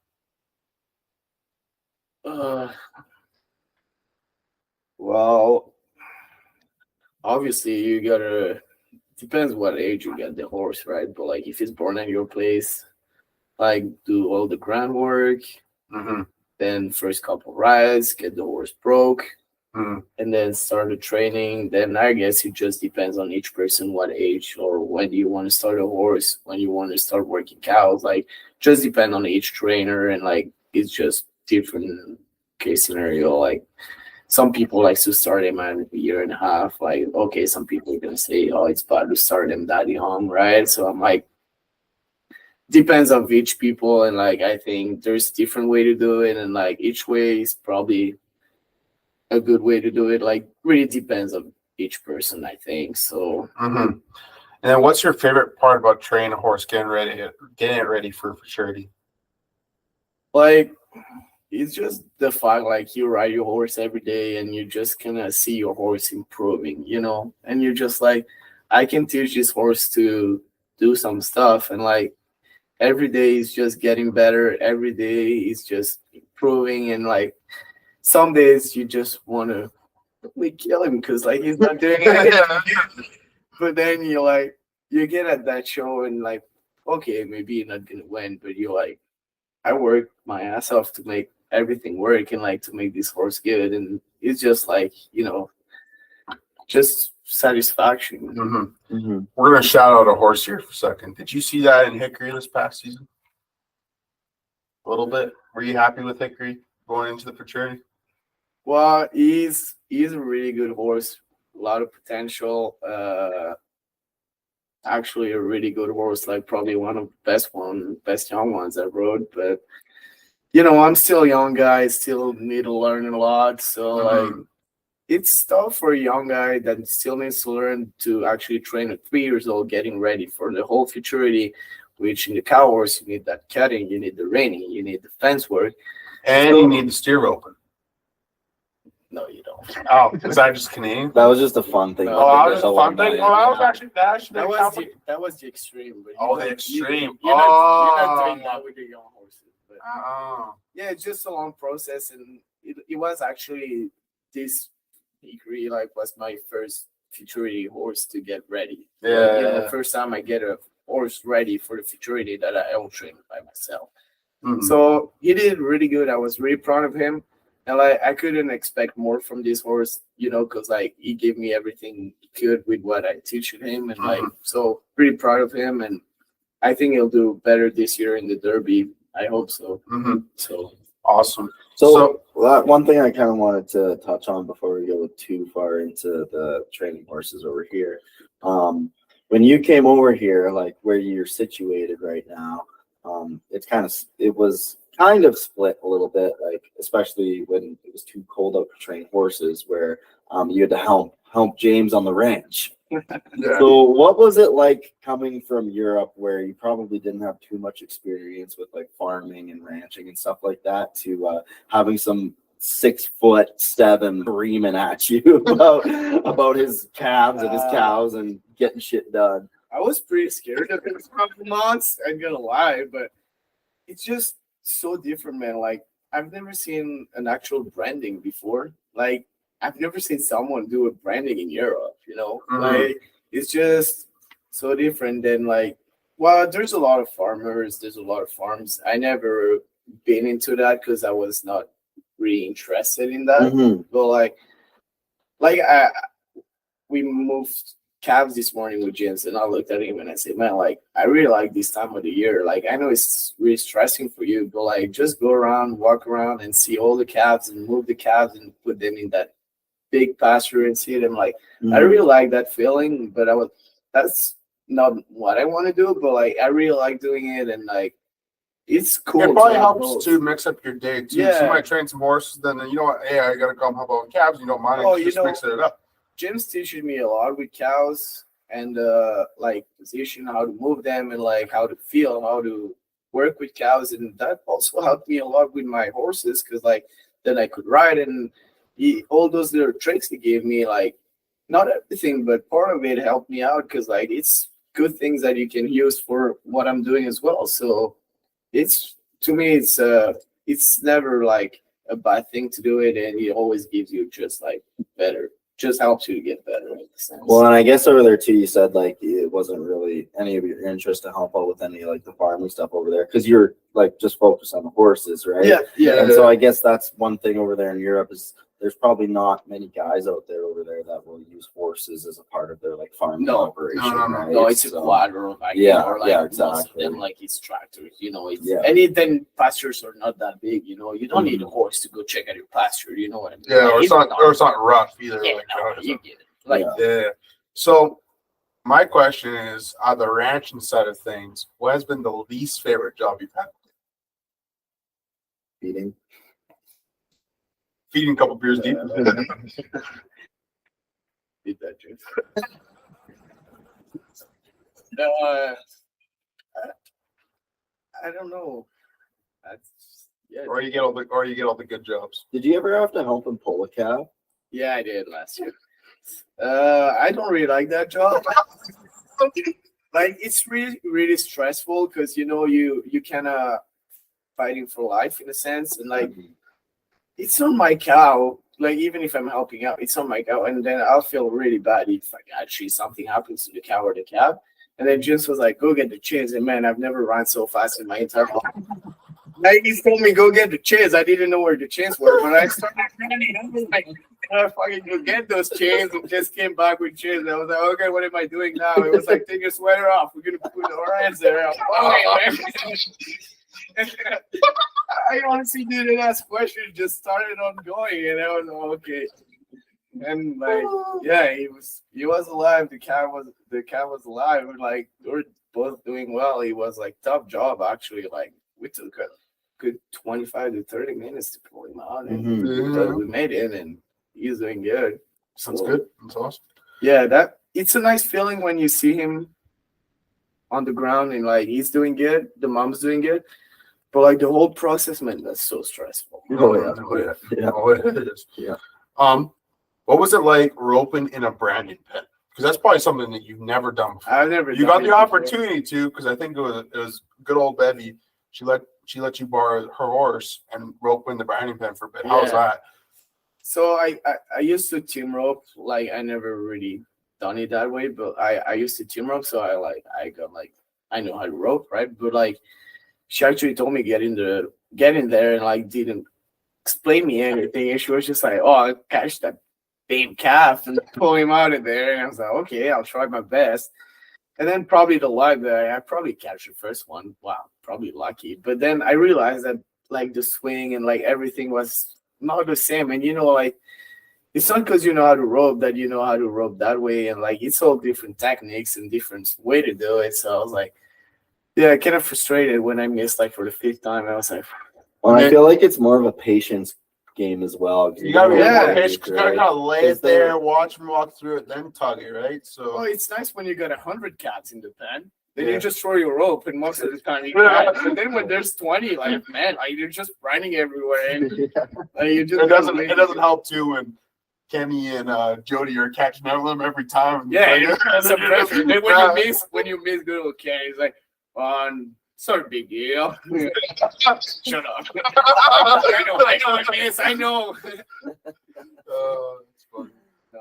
Well, obviously you gotta, depends what age you get the horse, right? But like if it's born at your place, like do all the groundwork, then first couple rides, get the horse broke, and then start the training. Then I guess it just depends on each person, what age or when do you want to start a horse, when you want to start working cows. Like just depend on each trainer, and like it's just different case scenario. Like some people like to start him at a year and a half. Like, okay, some people are gonna say, oh, it's bad to start him that young, right? So I'm like, depends on each people, and like I think there's different way to do it, and like each way is probably a good way to do it. Like really depends on each person, I think. So and then what's your favorite part about training a horse, getting it ready for futurity? Like it's just the fact like you ride your horse every day and you just kind of see your horse improving, you know, and you're just like, I can teach this horse to do some stuff, and like every day is just getting better, every day is just improving, and like some days you just want to kill him because like he's not doing anything. But then you get at that show and like, okay, maybe you're not gonna win, but you're like, I worked my ass off to make everything work and like to make this horse good, and it's just like, you know, just satisfaction. We're gonna shout out a horse here for a second. Did you see that in Hickory this past season? A little bit. Were you happy with Hickory going into the futurity? Well, he's a really good horse, a lot of potential. actually a really good horse, like probably one of the best young ones I rode. But I'm still a young guy, still need to learn a lot. So like it's tough for a young guy that still needs to learn to actually train at 3 years old, getting ready for the whole futurity, which in the cow horse, you need that cutting, you need the reining, you need the fence work. And you need the steer roping. No, you don't. Oh, is that just Canadian? That was just a fun thing. No, Oh, that was a fun thing. Oh, that was actually That was the extreme. But Oh, the extreme. You're not doing that with the young horses. But yeah, it's just a long process, and it was actually this degree was my first futurity horse to get ready. Yeah. The first time I get a horse ready for the futurity that I own train by myself. Mhm. So he did really good. I was really proud of him. And I couldn't expect more from this horse, because he gave me everything he could with what I teach him, and so pretty proud of him. And I think he'll do better this year in the Derby. I hope so. So Awesome. So one thing I kind of wanted to touch on before we go too far into the training horses over here. When you came over here, like where you're situated right now, it was kind of split a little bit, like especially when it was too cold out to train horses, where you had to help James on the ranch. Yeah. So what was it like coming from Europe, where you probably didn't have too much experience with like farming and ranching and stuff like that, to having some 6'7" screaming at you about his calves and his cows and getting shit done? I was pretty scared of it for a couple months. I'm gonna lie, but it's just so different, man. Like I've never seen an actual branding before. Like I've never seen someone do a branding in Europe, Like it's just so different than there's a lot of farmers, there's a lot of farms. I never been into that because I was not really interested in that. But we moved calves this morning with James, and I looked at him and I said, man, I really like this time of the year. I know it's really stressing for you, but just go around, walk around and see all the calves and move the calves and put them in that big pasture and see them. I really like that feeling, but that's not what I want to do, but I really like doing it, and it's cool. It probably helps to mix up your day too. Yeah. So you might train some horses, then you know what? Hey, I gotta come help out with calves. You don't mind? Just mixing it up. Jim's teaching me a lot with cows and position, how to move them, and how to feel, how to work with cows, and that also helped me a lot with my horses, because then I could ride, and all those little tricks he gave me, not everything, but part of it helped me out, because it's good things that you can use for what I'm doing as well. So to me it's never a bad thing to do it, and it always gives you just better. Just helps you to get better in the sense. Well, and I guess over there too, you said it wasn't really any of your interest to help out with any the farming stuff over there, because you're just focused on the horses, right? Yeah. And so I guess that's one thing over there in Europe, is there's probably not many guys out there over there that will use horses as a part of their farming operation. Right? No, it's a quadro. Exactly. Then it's tractors. And then pastures are not that big. You don't need a horse to go check out your pasture. You know what I mean? Yeah, or it's not rough either. Yeah, you get it. Yeah. So my question is, on the ranching side of things, what has been the least favorite job you've had? Feeding a couple beers deep. Beat that, James. I don't know. Or you get all the good jobs. Did you ever have to help him pull a cow? Yeah, I did last year. I don't really like that job. It's really, really stressful, because you kind of fighting for life in a sense, and it's on my cow. Even if I'm helping out, it's on my cow, and then I'll feel really bad if actually something happens to the cow or the calf. And then James was like, "Go get the chains." And man, I've never run so fast in my entire life. He told me go get the chains. I didn't know where the chains were. When I started running, I was like, "I fucking go get those chains," and just came back with chains. I was like, "Okay, what am I doing now?" It was like, "Take your sweater off. We're gonna put our hands there." I honestly didn't ask questions, just started on going, and I was like, okay. And like, yeah, he was alive. The cat was alive. And like, we were both doing well. It was like tough job actually. Like, we took a good 25 to 30 minutes to pull him out, and but we made it, and he's doing good. Sounds good. That's awesome. Yeah, it's a nice feeling when you see him on the ground and like he's doing good, the mom's doing good, but like the whole process, man, that's so stressful. It is. Yeah. What was it like roping in a branding pen? Because that's probably something that you've never done before. I've never. You got the opportunity to, because I think it was good old Bevy. She let you borrow her horse and rope in the branding pen for a bit. How was that? So I used to team rope. Like I never really done it that way, but I used to team rope. So I know how to rope, right? But like she actually told me get in there and like didn't explain me anything. And she was just like, oh, I'll catch that babe calf and pull him out of there. And I was like, okay, I'll try my best. And then probably the luck that I probably catch the first one. Wow, probably lucky. But then I realized that like the swing and like everything was not the same. And like it's not because you know how to rope that you know how to rope that way. And like it's all different techniques and different way to do it. So I was like, yeah, kind of frustrated when I missed like for the 5th time. I was like, well, I feel like it's more of a patience game as well. You gotta be patient. You gotta kind of lay it there, watch them walk through it, then tug it, right? So it's nice when you got 100 cats in the pen. Then you just throw your rope, and most of the time you catch. But then when there's 20, like man, like you're just running everywhere, and like, you just it doesn't help too when Kenny and Jody are catching out of them every time. Yeah, that's a pressure. Then when you miss good old Kenny, it's like it's not a big deal. Shut up. I know. It's funny.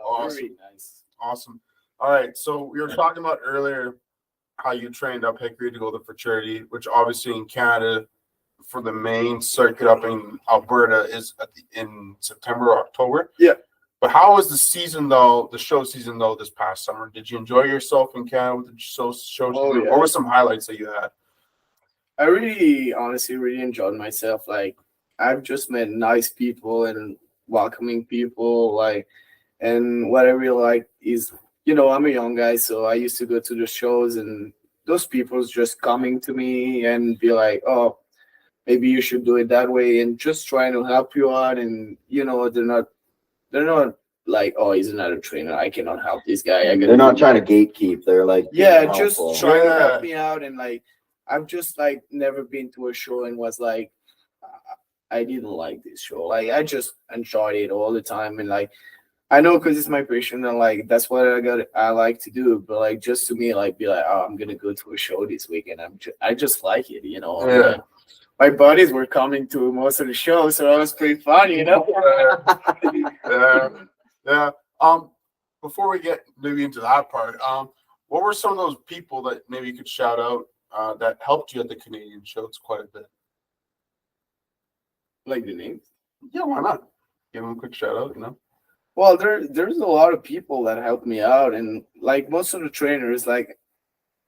Awesome. Very nice. Awesome. All right. So we were talking about earlier how you trained up Hickory to go to fraternity, which obviously in Canada for the main circuit up in Alberta is in September or October. Yeah. But how was the show season this past summer? Did you enjoy yourself in Canada with the show season? Yeah. What were some highlights that you had? I really, honestly, really enjoyed myself. Like, I've just met nice people and welcoming people. Like, and what I really like is, I'm a young guy, so I used to go to the shows, and those people's just coming to me and be like, "Oh, maybe you should do it that way," and just trying to help you out. And they're not like, "Oh, he's another trainer. I cannot help this guy." They're not trying to gatekeep. They're like, just trying to help me out. And like, I've just like never been to a show and was like, I didn't like this show. Like I just enjoyed it all the time. And like, I know because it's my passion and like that's what I like to do. But like just to me, like be like, oh, I'm gonna go to a show this weekend. I just like it, Yeah. Like, my buddies were coming to most of the shows, so it was pretty fun, Yeah. Before we get maybe into that part, what were some of those people that maybe you could shout out that helped you at the Canadian shows quite a bit? Like the names? Yeah, why not? Give them a quick shout out, Well, there's a lot of people that helped me out, and like most of the trainers, like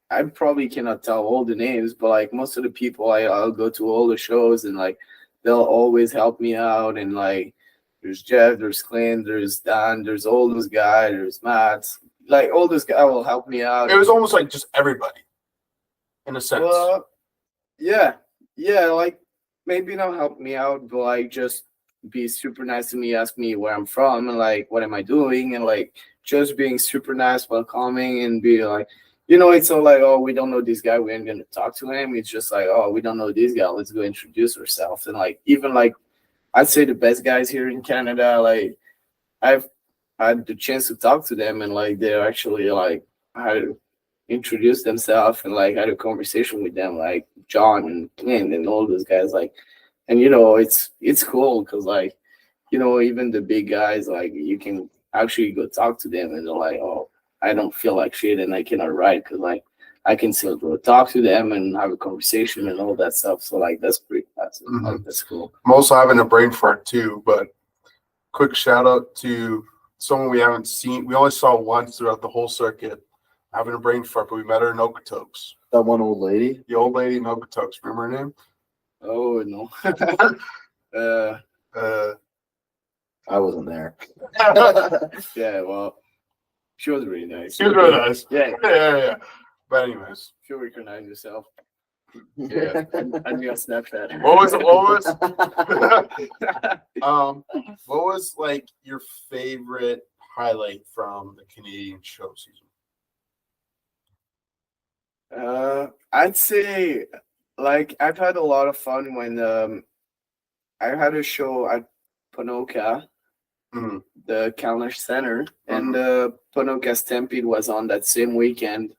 I probably cannot tell all the names, but like most of the people, I'll go to all the shows, and like they'll always help me out. And like there's Jeff, there's Clint, there's Dan, there's all those guys, there's Matt, like all those guys will help me out. It was almost like just everybody, in a sense. Yeah, like maybe not help me out, but like just be super nice to me, ask me where I'm from and like what am I doing, and like just being super nice, welcoming, and be like, it's not like, oh, we don't know this guy, we ain't gonna talk to him. It's just like, oh, we don't know this guy, let's go introduce ourselves. And like even like I'd say the best guys here in Canada, like I've had the chance to talk to them, and like they're actually like had to introduce themselves and like had a conversation with them, like John and Clint and all those guys, like. And it's cool because like even the big guys, like you can actually go talk to them and they're like, oh, I don't feel like shit and I cannot ride because like I can still go talk to them and have a conversation and all that stuff. So like that's pretty awesome. Mm-hmm. Like, that's cool. I'm also having a brain fart too, but quick shout out to someone we haven't seen. We only saw once throughout the whole circuit. Having a brain fart, but we met her in Okotoks. That one old lady? The old lady in Okotoks. Remember her name? Oh no. I wasn't there. Yeah, well, she was really nice. She was really nice. Yeah, Yeah. But anyways, she'll recognize herself. yeah. And me on Snapchat. What was like your favorite highlight from the Canadian show season? I'd say, like, I've had a lot of fun when I had a show at Ponoka, Mhm. the Calner Center, and the Ponoka Stampede was on that same weekend.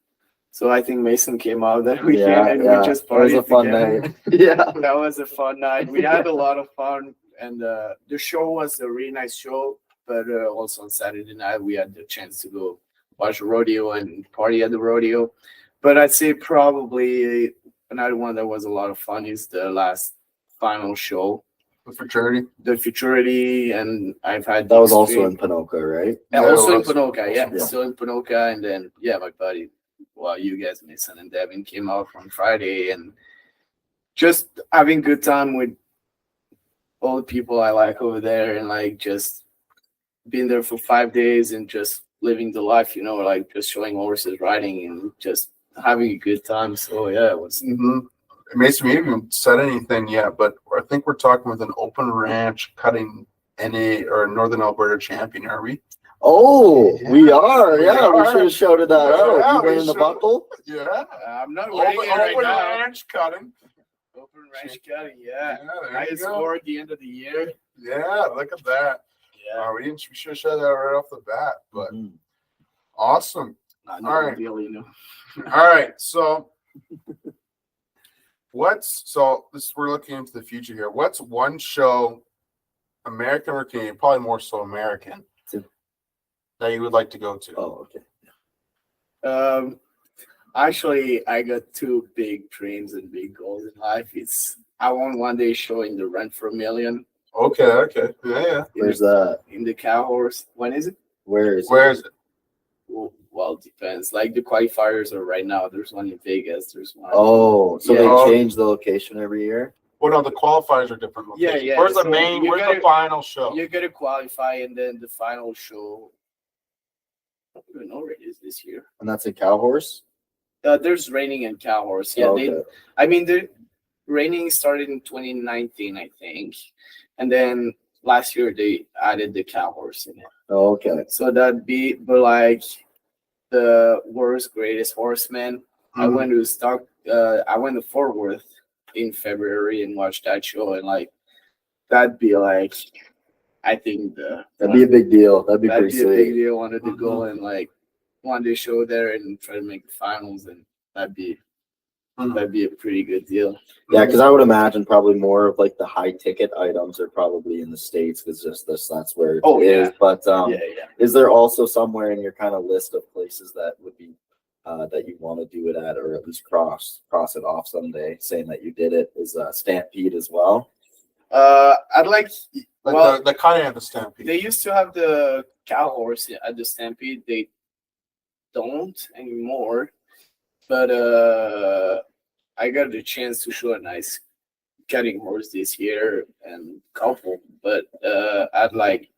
So I think Mason came out that weekend and we just It was a partied fun together. night. Yeah. That was a fun night. We had a lot of fun, and the show was a really nice show. But also on Saturday night, we had the chance to go watch a rodeo and party at the rodeo. But I'd say probably another one that was a lot of fun is the last final show, The fraternity? the Futurity, and I've had That was also Extreme- in Ponoka, right? Yeah, Yeah, also it in was. Ponoka, yeah, Yeah. still in Ponoka, and then my buddy, well, you guys, Mason and Devin, came out on Friday, and just having good time with all the people I like over there, and like just being there for 5 days and just living the life, like just showing horses, riding, and just having a good time. So yeah, it was. Mm-hmm. Mason, we haven't said anything yet, but I think we're talking with an open ranch cutting NA or Northern Alberta champion, are we? Oh, Yeah. we are. We Yeah, we are. should have shouted that Yeah, out. You we wearing the should. buckle? Yeah. I'm not wearing Open, it right open now. ranch cutting. Open ranch cutting, yeah. There I you go. scored at the end of the year. Yeah, look at that. Yeah, We should have said that right off the bat, but Mhm. awesome. not All right. a deal, All right, so we're looking into the future here. What's one show, American or Canadian, probably more so American, that you would like to go to? Oh, okay. Actually, I got two big dreams and big goals in life. I want one day show in the Run for a Million Okay. Yeah. Where's that? in the cow horse. When is it? Where is Where is it? Well, it depends. Like the qualifiers are right now. There's one in Vegas. There's one. Oh, so Yeah. they change the location every year? Well, no, the qualifiers are different Yeah, locations. yeah, Where's the so main? you Where's gotta- the final show? You got to qualify, and then the final show. I don't even know where it is this year. And that's in Cow Horse? There's raining and cow horse. Yeah, Oh, they. okay. I mean, the raining started in 2019, I think, and then last year they added the cow horse in it. Oh, okay. So that'd be, but like the world's greatest horseman. I Mhm. went to Fort Worth in February and watched that show, and like that'd be like, I think That'd be a big deal. That'd be that'd pretty be a big sweet. deal. Wanted to go and like one day show there and try to make the finals, and that'd be a pretty good deal. Yeah, because I would imagine probably more of like the high ticket items are probably in the States because that's where it Oh, is. yeah. But Yeah. is there also somewhere in your kind of list of places that would be that you want to do it at, or at least cross it off someday, saying that you did it? Is Stampede as well? I'd like. Like Well, the cutting of the Stampede. they used to have the cow horse at the Stampede. They don't anymore, but I got the chance to show a nice cutting horse this year and couple. But I'd like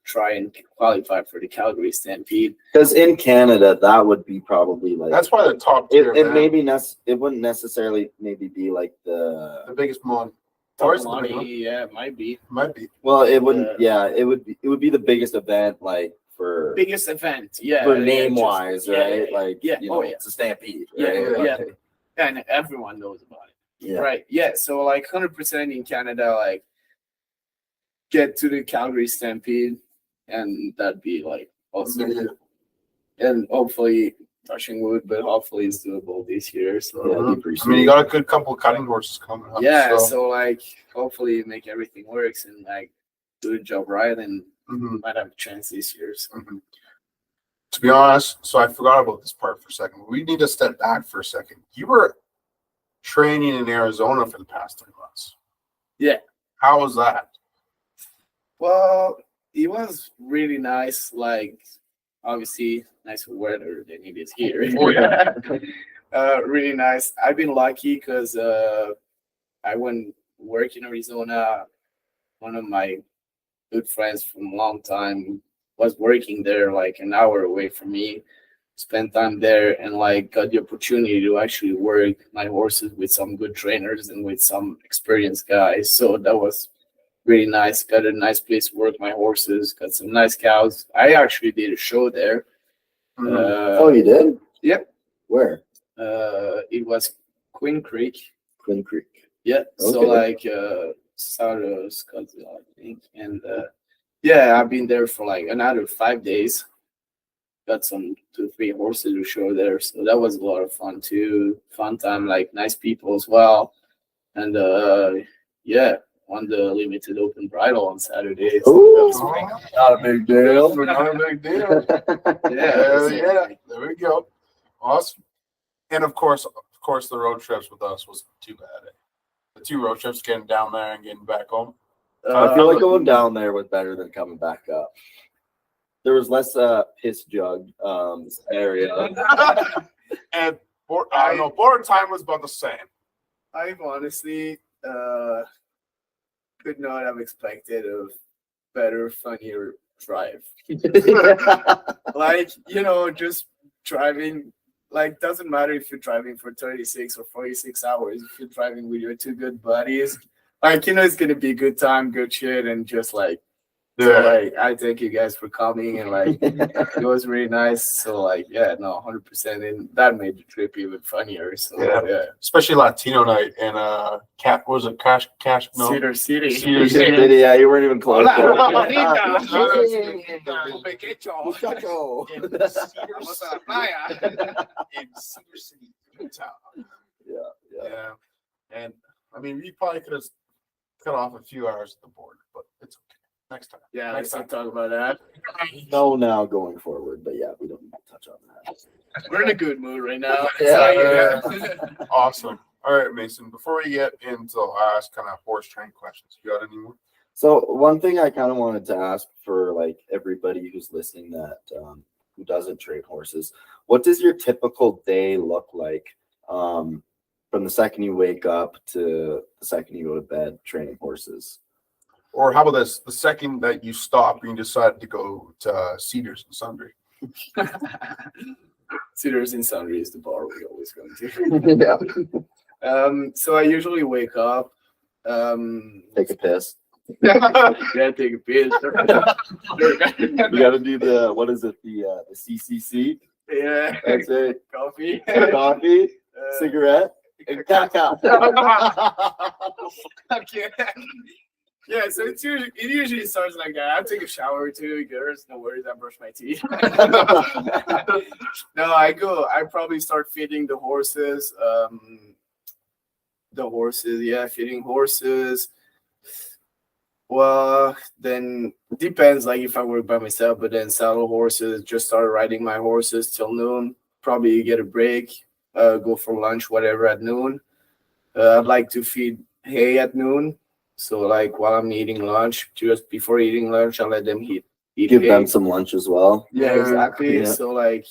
try and qualify for the Calgary Stampede. Because in Canada, that would be probably like That's probably the top tier. it event. maybe it wouldn't necessarily maybe be like the biggest money. Top Or is it the big money, one? yeah, it might be Might be. well, it wouldn't. Yeah, it would be the biggest event like for biggest event. Yeah, for yeah, name just- wise, yeah, right? yeah, Like yeah. you Oh, know, yeah. it's a Stampede. Yeah, Right? yeah. Like, and everyone knows about it. yeah. Right. Yeah. So like 100% in Canada, like get to the Calgary Stampede, and that'd be like awesome. Yeah. And hopefully, touching wood, but hopefully it's doable this year. So Yeah, it'd be pretty I mean, you sweet. got a good couple of cutting horses coming up. yeah. So, So like hopefully make everything works and like do the job right, and mhm, might have a chance this year. So. mhm. To be honest, so I forgot about this part for a second. We need to step back for a second. You were training in Arizona for the past 3 months. Yeah. How was that? Well, it was really nice. Like, obviously, nicer weather than it is here. Oh, yeah. Really nice. I've been lucky because I went work in Arizona. One of my good friends from a long time. Was working there like an hour away from me. Spent time there and like got the opportunity to actually work my horses with some good trainers and with some experienced guys. So that was really nice. Got a nice place to work my horses. Got some nice cows. I actually did a show there. Oh, you did? Yep. Where? It was Queen Creek. Quinn Creek. Yeah. So Okay. like south of Scotland, I think. And yeah, I've been there for like another 5 days. Got some 2-3 horses to show there. So that was a lot of fun too. Fun time, like nice people as well. And yeah, won the limited open bridle on Saturday. So that was great. Not a big deal. Not a big deal. Yeah. Yeah. There we go. Awesome. And of course, the road trips with us was too bad. The 2 road trips, getting down there and getting back home. I feel like going down there was better than coming back up. There was less piss jug area. And I don't know, board time was about the same. I honestly could not have expected a better, funnier drive. Like, just driving, like, doesn't matter if you're driving for 36 or 46 hours. If you're driving with your 2 good buddies, like, it's going to be a good time, good shit, and just like, so, like, I thank you guys for coming, and like, it was really nice. So, like, yeah, no, 100%, and that made the trip even funnier. So, yeah. Especially Latino night and what was it? Cash? No. Cedar City. Cedar City. Yeah, you weren't even close. In Cedar City, Utah. Yeah. And I mean, we probably could have cut off a few hours at the border, but it's okay. Next time. Yeah, Next let's time. not talk about that. No, now going forward, but yeah, we don't need to touch on that. We're in a good mood right now. Yeah. Awesome. All right, Mason. Before we get into the last kind of horse train questions, you got any more? So one thing I kind of wanted to ask for like everybody who's listening that who doesn't train horses, what does your typical day look like from the second you wake up to the second you go to bed training horses? Or how about this? The second that you stop and you decide to go to Cedars and Sundry. Cedars and Sundry is the bar we always go to. Yeah. So I usually wake up. Take a piss. Yeah, take a piss. We got to do the what is it? The CCC. Yeah. That's it. Coffee. Coffee, cigarette, and cacao. Okay. Yeah, so it usually starts like that. I take a shower or two. There's no worries. I brush my teeth. No, I probably start feeding the horses. Feeding horses. Well, then depends. Like if I work by myself, but then saddle horses. Just start riding my horses till noon. Probably get a break. Go for lunch, whatever at noon. I'd like to feed hay at noon. So like while I'm eating lunch, just before eating lunch, I'll let them eat Give hay. them some lunch as well. Yeah, exactly. Yeah. So like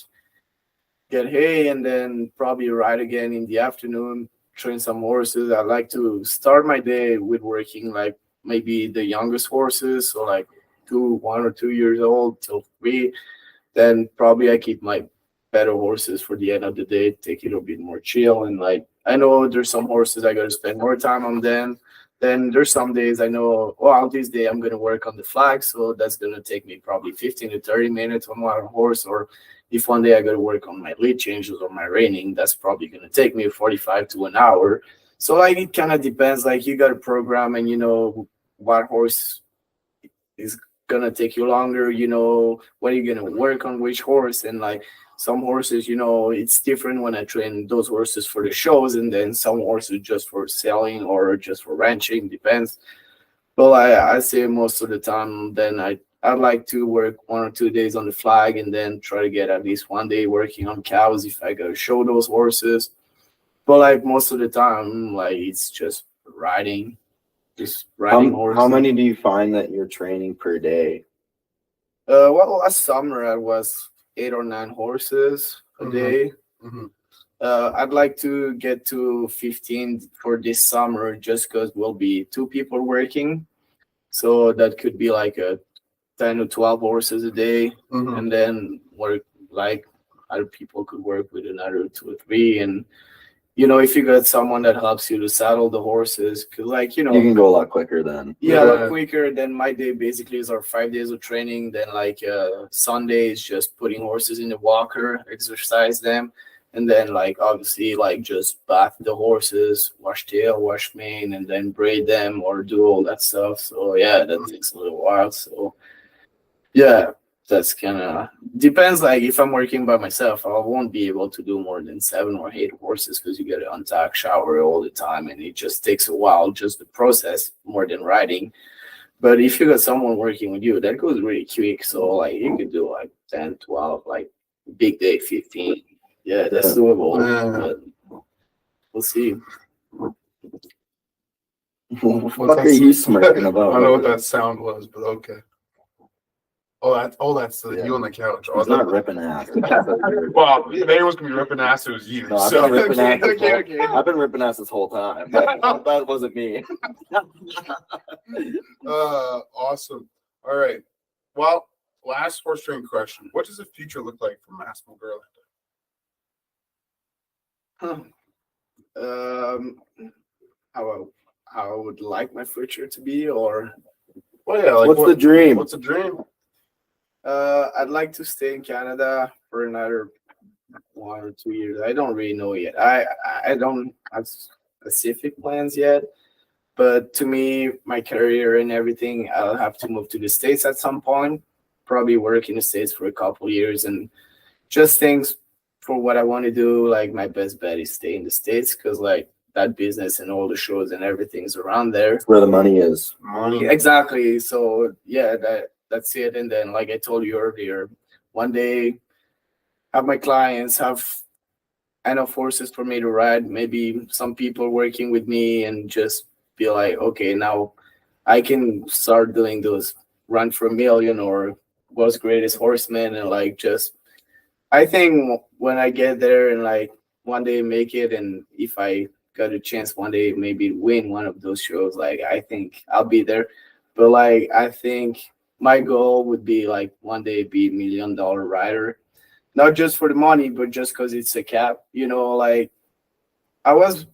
get hay and then probably ride again in the afternoon, train some horses. I like to start my day with working like maybe the youngest horses, so like 1 or 2 years old till 3. Then probably I keep my better horses for the end of the day, take it a bit more chill. And like I know there's some horses I gotta spend more time on them. Then there's some days I know, on this day I'm going to work on the flag. So that's going to take me probably 15 to 30 minutes on one horse. Or if one day I got to work on my lead changes or my reining, that's probably going to take me 45 to an hour. So like it kind of depends. Like you got a program and you know what horse is going to take you longer. You know what you're going to work on which horse. And like some horses, you know, it's different when I train those horses for the shows, and then some horses just for selling or just for ranching, depends. But I say most of the time, then I'd like to work 1 or 2 days on the flag and then try to get at least 1 day working on cows if I gotta show those horses. But like most of the time, like it's just riding horses. How many do you find that you're training per day? Well, last summer I was 8 or 9 horses a day. Mm-hmm. I'd like to get to 15 for this summer just because we'll be 2 people working. So that could be like a 10 to 12 horses a day. Mhm. And then work like other people could work with another 2 or 3. And, if you got someone that helps you to saddle the horses, because You can go a lot quicker then. yeah, a Yeah. lot quicker. Then my day basically is our 5 days of training. Then like Sunday is just putting horses in the walker, exercise them, and then like obviously like just bath the horses, wash tail, wash mane, and then braid them or do all that stuff. So yeah, that takes a little while. So yeah, that's kind of depends. Like if I'm working by myself, I won't be able to do more than 7 or 8 horses because you got to untack, shower all the time, and it just takes a while just the process more than riding. But if you got someone working with you, that goes really quick. So like you could do like 10, 12, like big day 15. Yeah, that's doable. Yeah. But we'll see. What the fuck are you smirking I about? don't know what that sound was, but okay. That's Yeah. you on the couch. Oh, It's not ripping ass. well, if anyone's gonna be ripping ass, it was you. No, I've so. been ripping ass this Okay. I've been ripping ass this whole time. That wasn't me. Awesome. All right. Well, last horse training question. What does the future look like for Massimo Garlanda? How I would like my future to be, or Well, yeah, like What's the dream? What's the dream? I'd like to stay in Canada for another 1 or 2 years. I don't really know yet. I don't have specific plans yet, but to me, my career and everything, I'll have to move to the States at some point. Probably work in the States for a couple years, and just things for what I want to do. Like my best bet is stay in the States because like that business and all the shows and everything's around there. That's where the money is. Money. Exactly. So yeah, that's it. And then like I told you earlier, one day have my clients have enough horses for me to ride, maybe some people working with me, and just be like, okay, now I can start doing those run for a million or world's greatest horseman. And like just I think when I get there and like one day make it, and if I got a chance one day maybe win one of those shows, like I think I'll be there. But like I think my goal would be like one day be $1 million rider, not just for the money, but just because it's a cap. Like I was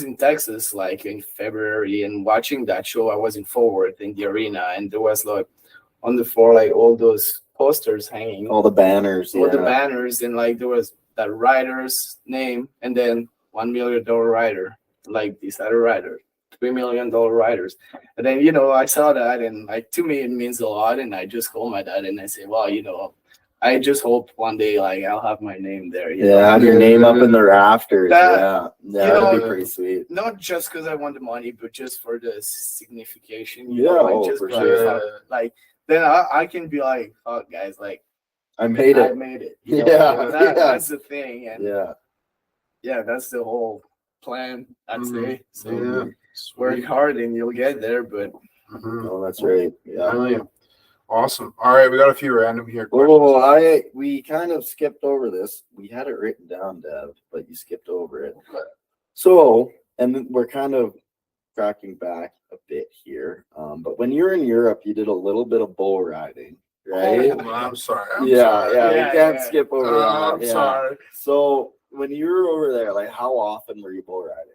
in Texas like in February, and watching that show, I was in Fort Worth in the arena, and there was like on the floor like all those posters hanging, All the banners. all the Yeah. banners, and like there was that rider's name, and then $1 million rider, like this other rider, $3 million riders. And then I saw that, and like to me it means a lot. And I just called my dad and I say, well, I just hope one day like I'll have my name there. Yeah, have your name up in the rafters. That- That'd be pretty sweet. Not just because I want the money, but just for the signification. Yeah, just for like, sure. fuck, like then I can be like, fuck guys, like I made I it. made it. Yeah, yeah. That's the thing. And Yeah. that's the whole plan, I'd say. So Yeah. work hard and you'll get there. But Mhm. Oh, that's right. Yeah. Brilliant. Awesome. All right, we got a few random here. Oh, we kind of skipped over this. We had it written down, Dev, but you skipped over it. So, and then we're kind of tracking back a bit here. But when you're in Europe, you did a little bit of bull riding, right? Oh, I'm sorry. Yeah, Yeah, we can't yeah. skip over that. I'm Yeah. sorry. So when you were over there, like how often were you bull riding?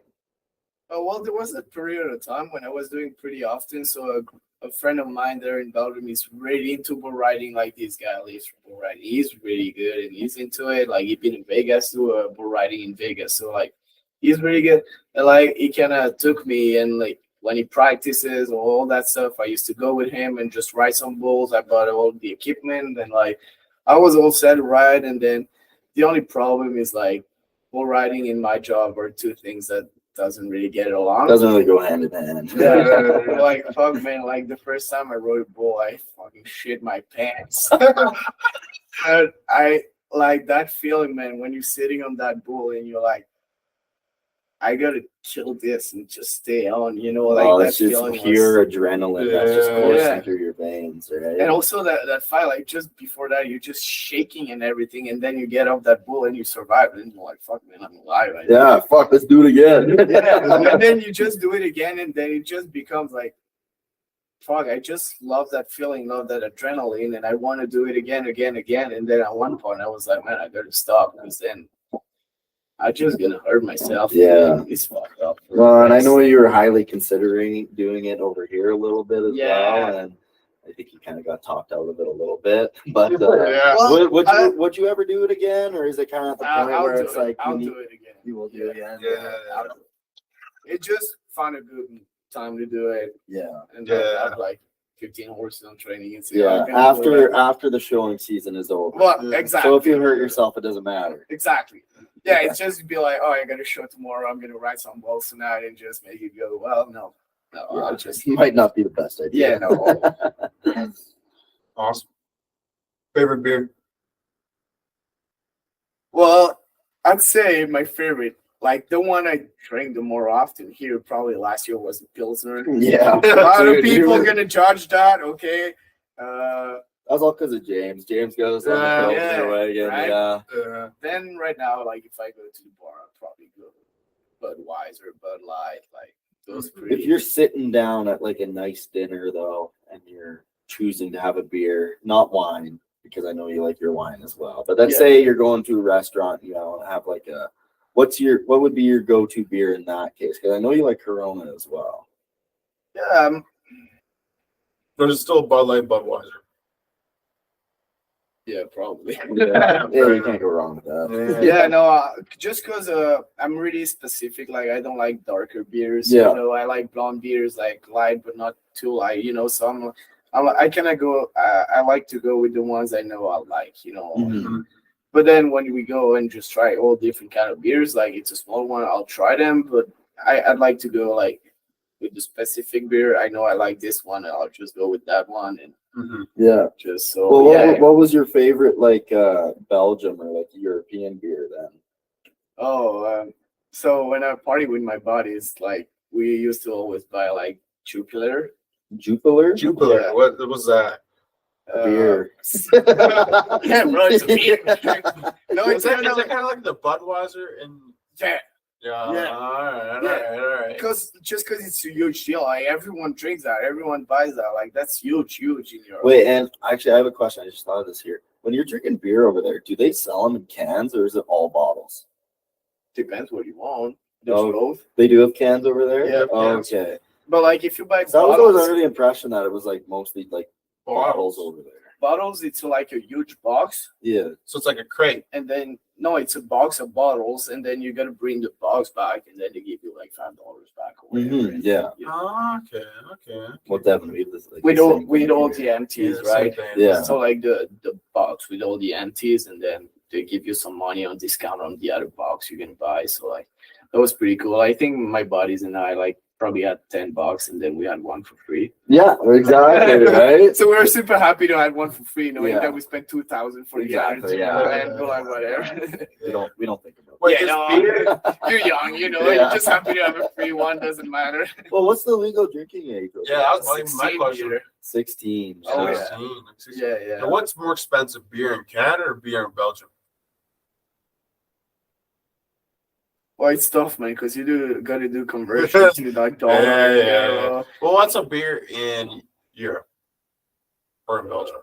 well, there was a period of time when I was doing pretty often. So a friend of mine there in Belgium is really into bull riding. Like this guy lives for bull riding. He's really good and he's into it. Like he's been in Vegas to bull riding in Vegas. So like he's really good. And like he kind of took me, and like when he practices or all that stuff, I used to go with him and just ride some bulls. I bought all the equipment, and like I was all set to ride. And then the only problem is like bull riding and my job are two things that doesn't really get along. Doesn't really go hand in hand. Yeah, like fuck, man. Like the first time I rode a bull, I fucking shit my pants. And I like that feeling, man, when you're sitting on that bull and you're like, I gotta kill this and just stay on, like Oh, that it's just feeling. pure adrenaline that's just Yeah. coursing Yeah. through your veins, right? And also that fight, like just before that, you're just shaking and everything, and then you get off that bull and you survive, and you're like, fuck, man, I'm alive. I did Yeah, it. fuck, let's do it again. Yeah, and then you just do it again, and then it just becomes like fuck, I just love that feeling, love that adrenaline, and I want to do it again. And then at one point, I was like, man, I gotta stop because then I just gonna hurt myself. Yeah. It's fucked up. Well, and I know you were highly considering doing it over here a little bit as well, and I think you kind of got talked out of it a little bit. But would you ever do it again, or is it kind of at the point where it's like I'll do it again. You will do it again. I'll do it. It just found a good time to do it. Yeah. And then I have like 15 horses on training. And After the showing season is over. Well, exactly. So if you hurt yourself, it doesn't matter. Exactly. Yeah, it's just be like, oh, I got a show tomorrow. I'm gonna ride some balls tonight and just make it go. Well, no, I'll just might not be the best idea. Yeah, no. Awesome. Favorite beer? Well, I'd say my favorite, like the one I drank the more often here, probably last year was the Pilsner. Yeah. A lot of people are gonna judge that. Okay. That's all because of James. James goes on the Pilsner wagon. Right? Yeah. Then right now, like if I go to the bar, I'll probably go Budweiser, Bud Light, like those pretty. If you're sitting down at like a nice dinner though, and you're choosing to have a beer, not wine, because I know you like your wine as well. But let's say you're going to a restaurant, you know, and have like a, what would be your go-to beer in that case? Because I know you like Corona as well. Yeah. But it's still Bud Light, Budweiser. Yeah, probably. Yeah, you can't go wrong with that. Yeah, no, just because I'm really specific. Like, I don't like darker beers. Yeah. You know, I like blonde beers, like light, but not too light. You know, so I kind of go. I like to go with the ones I know I like. You know. Mm-hmm. But then when we go and just try all different kind of beers, like it's a small one, I'll try them. But I'd like to go like with the specific beer. I know I like this one, and I'll just go with that one. And yeah, just so. Well, what was your favorite like Belgium or like European beer then? Oh, so when I party with my buddies, like we used to always buy like Jupiler. Jupiler? Yeah. What was that? Beer. Yeah, bro, it's a beer. No, Is it kind of like the Budweiser and yeah. Yeah. All right. Because it's a huge deal. Like everyone drinks that, everyone buys that. Like that's huge in Europe. Wait, and actually, I have a question. I just thought of this here. When you're drinking beer over there, do they sell them in cans or is it all bottles? Depends what you want. There's both. They do have cans over there. Yeah. Okay. But like if you buy so I was always under the impression that it was like mostly like bottles over there. Bottles, it's like a huge box. Yeah. So it's like a crate. And then no, it's a box of bottles, and then you gotta bring the box back, and then they give you like $5 back or whatever. Yeah. Okay. Well, definitely. Like with all the empties, right? Yeah. So like the box with all the empties, and then they give you some money on discount on the other box you can buy. So like that was pretty cool. I think my buddies and I like probably had $10, and then we had one for free. Yeah, exactly, right? So we were super happy to have one for free, knowing that we spent $2,000 for the other two, and we're like, whatever. we don't think about it. You're young, you know. You're just happy to have a free one. Doesn't matter. Well, what's the legal drinking age? Yeah, that was my question. 16. Oh, 16. Yeah. Now, what's more expensive, beer in Canada or beer in Belgium? Well, it's tough, man, because you gotta do conversions to like dollar. Yeah. Well, what's a beer in Europe or in Belgium?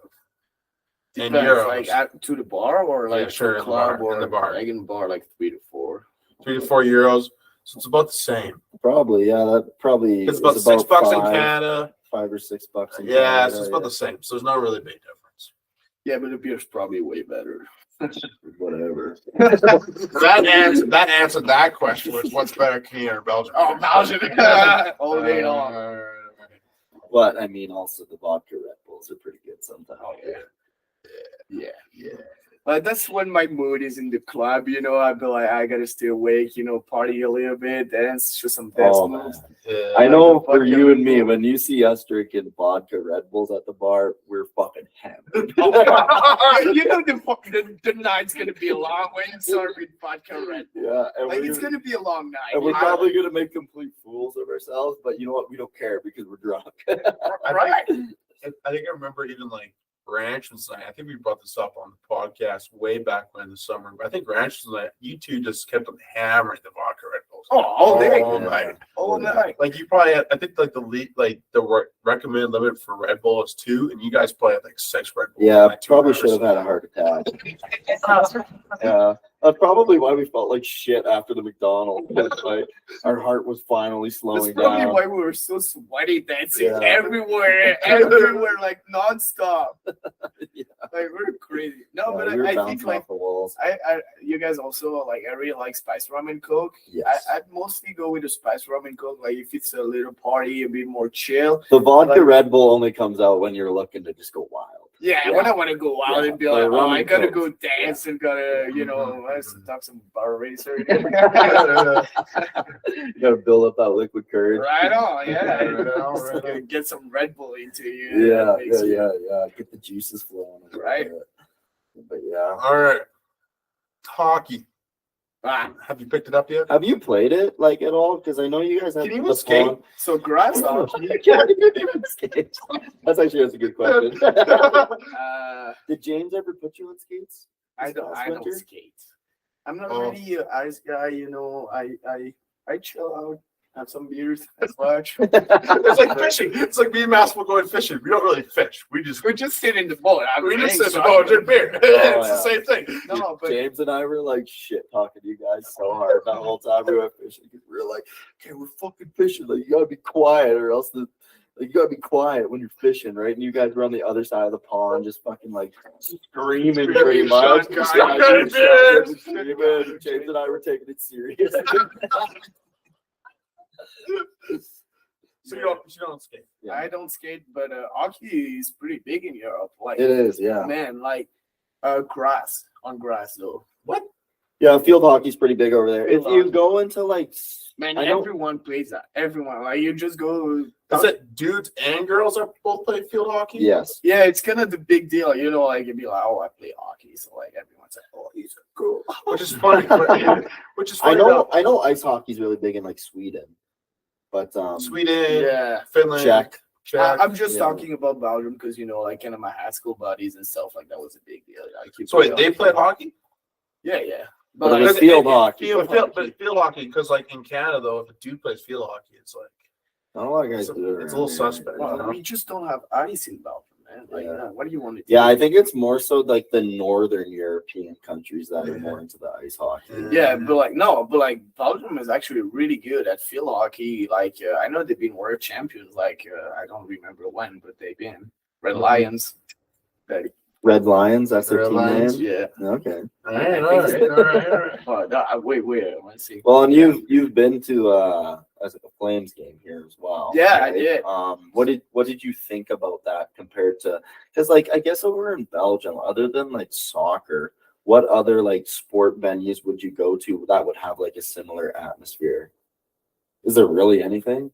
Depends, in Europe, like to the bar or like to a club or in the bar. Like in the bar, like 3 to 4. 3 to 4 euros. So it's about the same. Probably, yeah. That probably. It's about $6 in Canada. $5 or $6 in Canada. Yeah, so it's about the same. So there's not really a big difference. Yeah, but the beer's probably way better. Whatever. that answered that question. Was what's better, Canada or Belgium? Oh, Belgium! All day long. But I mean, also the vodka Red Bulls are pretty good sometimes. Oh, yeah. But that's when my mood is in the club, you know. I'd be like, I gotta stay awake, you know, party a little bit, dance, show some dance moves. I know for you and me, when you see us drinking vodka Red Bulls at the bar, we're fucking hammered. You know the night's gonna be long when you start with vodka Red Bull. Yeah, like it's gonna be a long night. And we're probably gonna make complete fools of ourselves, but you know what? We don't care because we're drunk. Right. I think I remember even like Ranch was like, I think we brought this up on the podcast way back when in the summer. But I think Ranch was like, you two just kept on hammering the vodka Red Bulls. Oh, all day. All Yeah. night. All night. Like you probably had, I think like the recommended limit for Red Bull is 2, and you guys probably had like 6 Red Bulls. Yeah, in like 2 probably hours. should have had a heart attack. Yeah, that's probably why we felt like shit after the McDonald's. Like our heart was finally That's slowing probably down. why we were so sweaty, dancing Yeah. everywhere, like nonstop. Yeah. Like we're crazy. No, Yeah, but we were I think bouncing like off the walls. you guys also like I really like spice rum and coke. Yes. I'd mostly go with the spice rum and coke. Like if it's a little party, a bit more chill. The vodka like- Red Bull only comes out when you're looking to just go wild. Yeah, when I want to go out Yeah, and be but like, oh, rum I and gotta coke. go dance and gotta, let's talk some bar racer. You gotta build up that liquid courage. Right on, yeah. Right on. Get some Red Bull into you. Yeah, That makes you- yeah. Get the juices flowing. a little Right. bit. But yeah. All right. Hockey. Ah, Have you picked it up yet? Have you played it like at all? Because I know you guys have Can you the even skate? pond. so grass hockey. That's actually a good question. Did James ever put you on skates? I this past don't winter? skate. I'm not Oh. really an ice guy, I chill out, have some beers, and watch. It's like fishing. It's like me and Massimo going fishing. We don't really fish. We just sit in the boat. we just sit in the boat and drink beer. It's yeah. the same thing. No, but James and I were like shit talking to you guys so hard that whole time we went fishing. We were like, okay, we're fucking fishing. Like, you gotta be quiet or else you gotta be quiet when you're fishing, right? And you guys were on the other side of the pond, just fucking like screaming pretty much. Shotgun, Screaming. James and I were taking it serious. So you don't skate. Yeah. I don't skate, but hockey is pretty big in Europe. Like, It is, yeah. man, like grass though. What? Yeah, field hockey's pretty big over there. If Field you hockey. go into like, Man, I know- everyone plays that. Everyone, like you just go. Is it dudes and girls that both play field hockey? yes, Yeah, it's kind of the big deal, like you'd be like, oh, I play hockey, so like everyone's like, oh, he's a girl. Which is funny. Which is I funny. know ice hockey's really big in like Sweden, but Sweden, Yeah. Finland, Czech. I'm just Yeah. talking about Belgium because like kind of my high school buddies and stuff like that was a big deal. I keep So wait, playing they play hockey? Yeah, yeah. But But it was like, field hockey. But field hockey, because like in Canada though, if a dude plays field hockey, it's like Not a lot of guys it's a do it. little around here. suspect. well, we just don't have ice in Belgium, man. Like, Yeah. what do you want to do? Yeah, I think it's more so like the northern European countries that are more into the ice hockey. Yeah, but like Belgium is actually really good at field hockey. Like I know they've been world champions. Like I don't remember when, but they've been Red Lions. Like, Red Lions, that's their Red team Lions, name. yeah. Okay. All right. Oh, no, wait. I want to see. Well, and you've been to as a Flames game here as well. Yeah, I right? did. What did you think about that compared to? Because like I guess over in Belgium, other than like soccer, what other like sport venues would you go to that would have like a similar atmosphere? Is there really anything?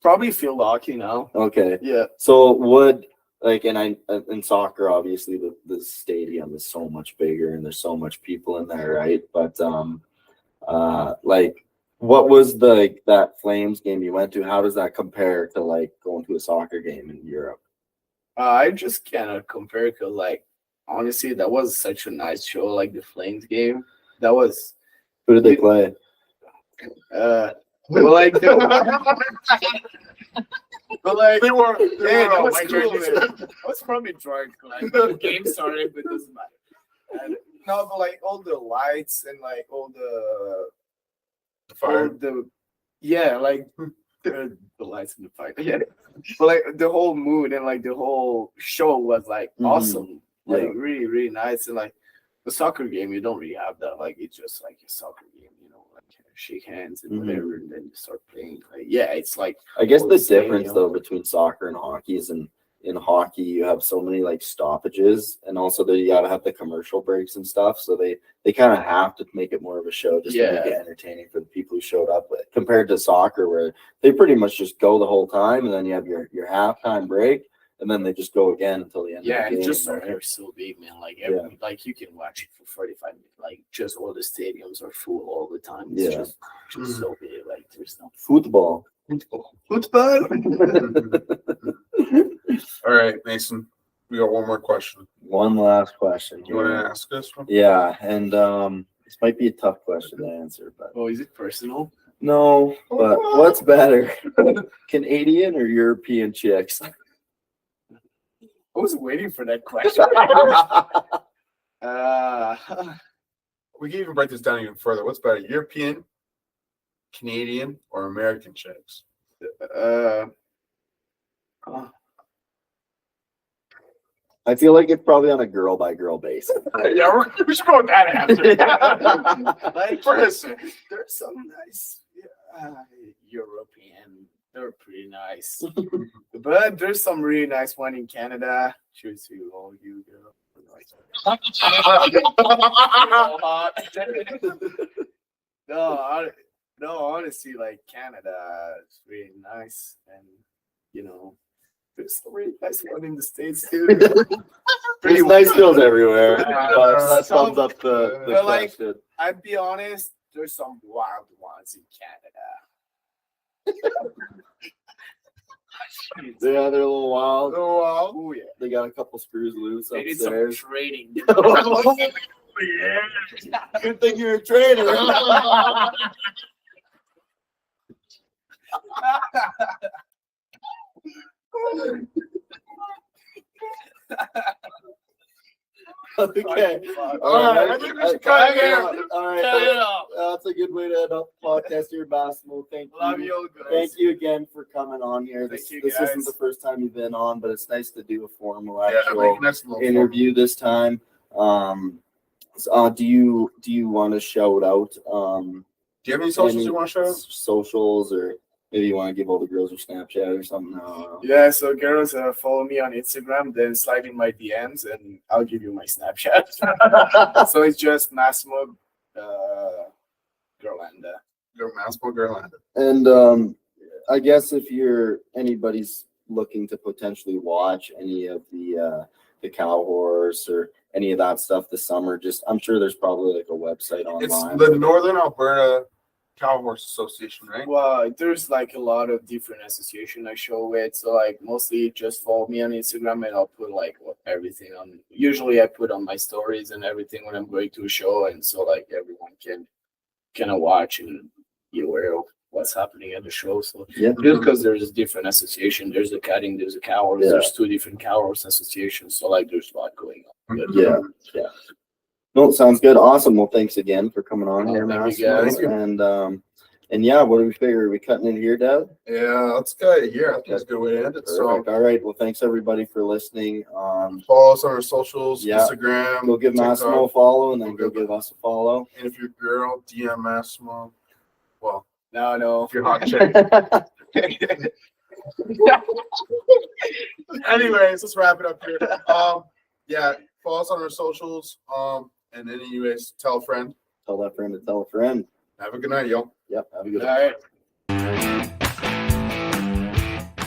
Probably field hockey now. Okay. Yeah. So would like in soccer obviously the stadium is so much bigger and there's so much people in there, right? But like what was that Flames game you went to? How does that compare to like going to a soccer game in Europe? I just cannot compare because, like, honestly, that was such a nice show. Like the Flames game, that was, Who did they play? well, like, but like, They were yeah, all my schools. I was probably drunk. Like the game started, but it doesn't matter. And, no, but like all the lights and like all Fire. like the lights and the fire. Yeah, but like the whole mood and like the whole show was like Mhm. awesome. Like Yeah. really, really nice. And like the soccer game, you don't really have that. Like it's just like a soccer game, like shake hands and Mhm. whatever, and then you start playing. Like, yeah, it's like I guess Or the stadium. difference though between soccer and hockey is in hockey you have so many like stoppages and also that you gotta have the commercial breaks and stuff. So they kind of have to make it more of a show just to make it entertaining for the people who showed up with compared to soccer where they pretty much just go the whole time and then you have your halftime break and then they just go again until the end yeah, of the it's game. just they're so big, man. Like like you can watch it for 45 minutes. Like just all the stadiums are full all the time. It's Yeah. just so big. Like there's no Football. football. All right, Mason. We got one more question. One last question. You want here. to ask us one? Yeah, and This might be a tough question to answer, but Oh, is it personal? no. But what's better, Canadian or European chicks? I was waiting for that question. We can even break this down even further. What's better, European, Canadian, or American chicks? I feel like it's probably on a girl by girl basis. Yeah, we should go with that answer. Like, Listen. there's some nice European. They're pretty nice. But there's some really nice one in Canada. Cheers to all you girls. No, honestly, like Canada is really nice, and you know, there's some really nice one in the States too. There's nice girls everywhere, but that Some- sums up the but, like, question. I'd be honest, there's some wild ones in Canada. Yeah, they're a little wild. Oh yeah. They got a couple screws loose They did some upstairs. trading. Good thing you're a trainer. Okay. All right, I think we should cut it here. All right. Cut it off. That's a good way to end up the podcast here, Massimo. Thank you. Love you all guys. Thank you again for coming on here. Thank This you, isn't guys. the first time you've been on, but it's nice to do a formal Yeah, actual making us a little interview this time. Do you want to shout out Do you have any socials any you want to show? socials, or maybe you want to give all the girls your Snapchat or something? Yeah, so girls, follow me on Instagram, then slide in my DMs, and I'll give you my Snapchat. So it's just Massimo Garlanda. Go Massimo Garlanda. And I guess if anybody's looking to potentially watch any of the cow horse or any of that stuff this summer, I'm sure there's probably like a website It's online. the Northern Alberta Cow Horse Association, right? Well, there's like a lot of different association I show with. So like mostly just follow me on Instagram, and I'll put like everything on. Usually I put on my stories and everything when I'm going to a show, and so like everyone can kind of watch and be aware of what's happening at the show. So Yeah. just because there's a different association, there's a cutting, there's a cow horse, Yeah. there's two different cow horse associations. So like there's a lot going on. But, Yeah. No, sounds good. Awesome. Well, thanks again for coming on Oh, here, thank you, Massimo. guys. And yeah, what do we figure? Are we cutting it here, Dad? Yeah, let's cut it here. I think that's a good way to end it. So Perfect. All right. Well, thanks everybody for listening. follow us on our socials, Yeah. Instagram. Go give Massimo a follow, and then go give us a follow. And if you're a girl, DM Massimo. Well, No. if you're hot chick. Anyways, let's wrap it up here. Yeah, follow us on our socials. And anyways, tell a friend. Tell that friend to tell a friend. Have a good night, y'all. Yep. Have a good All right.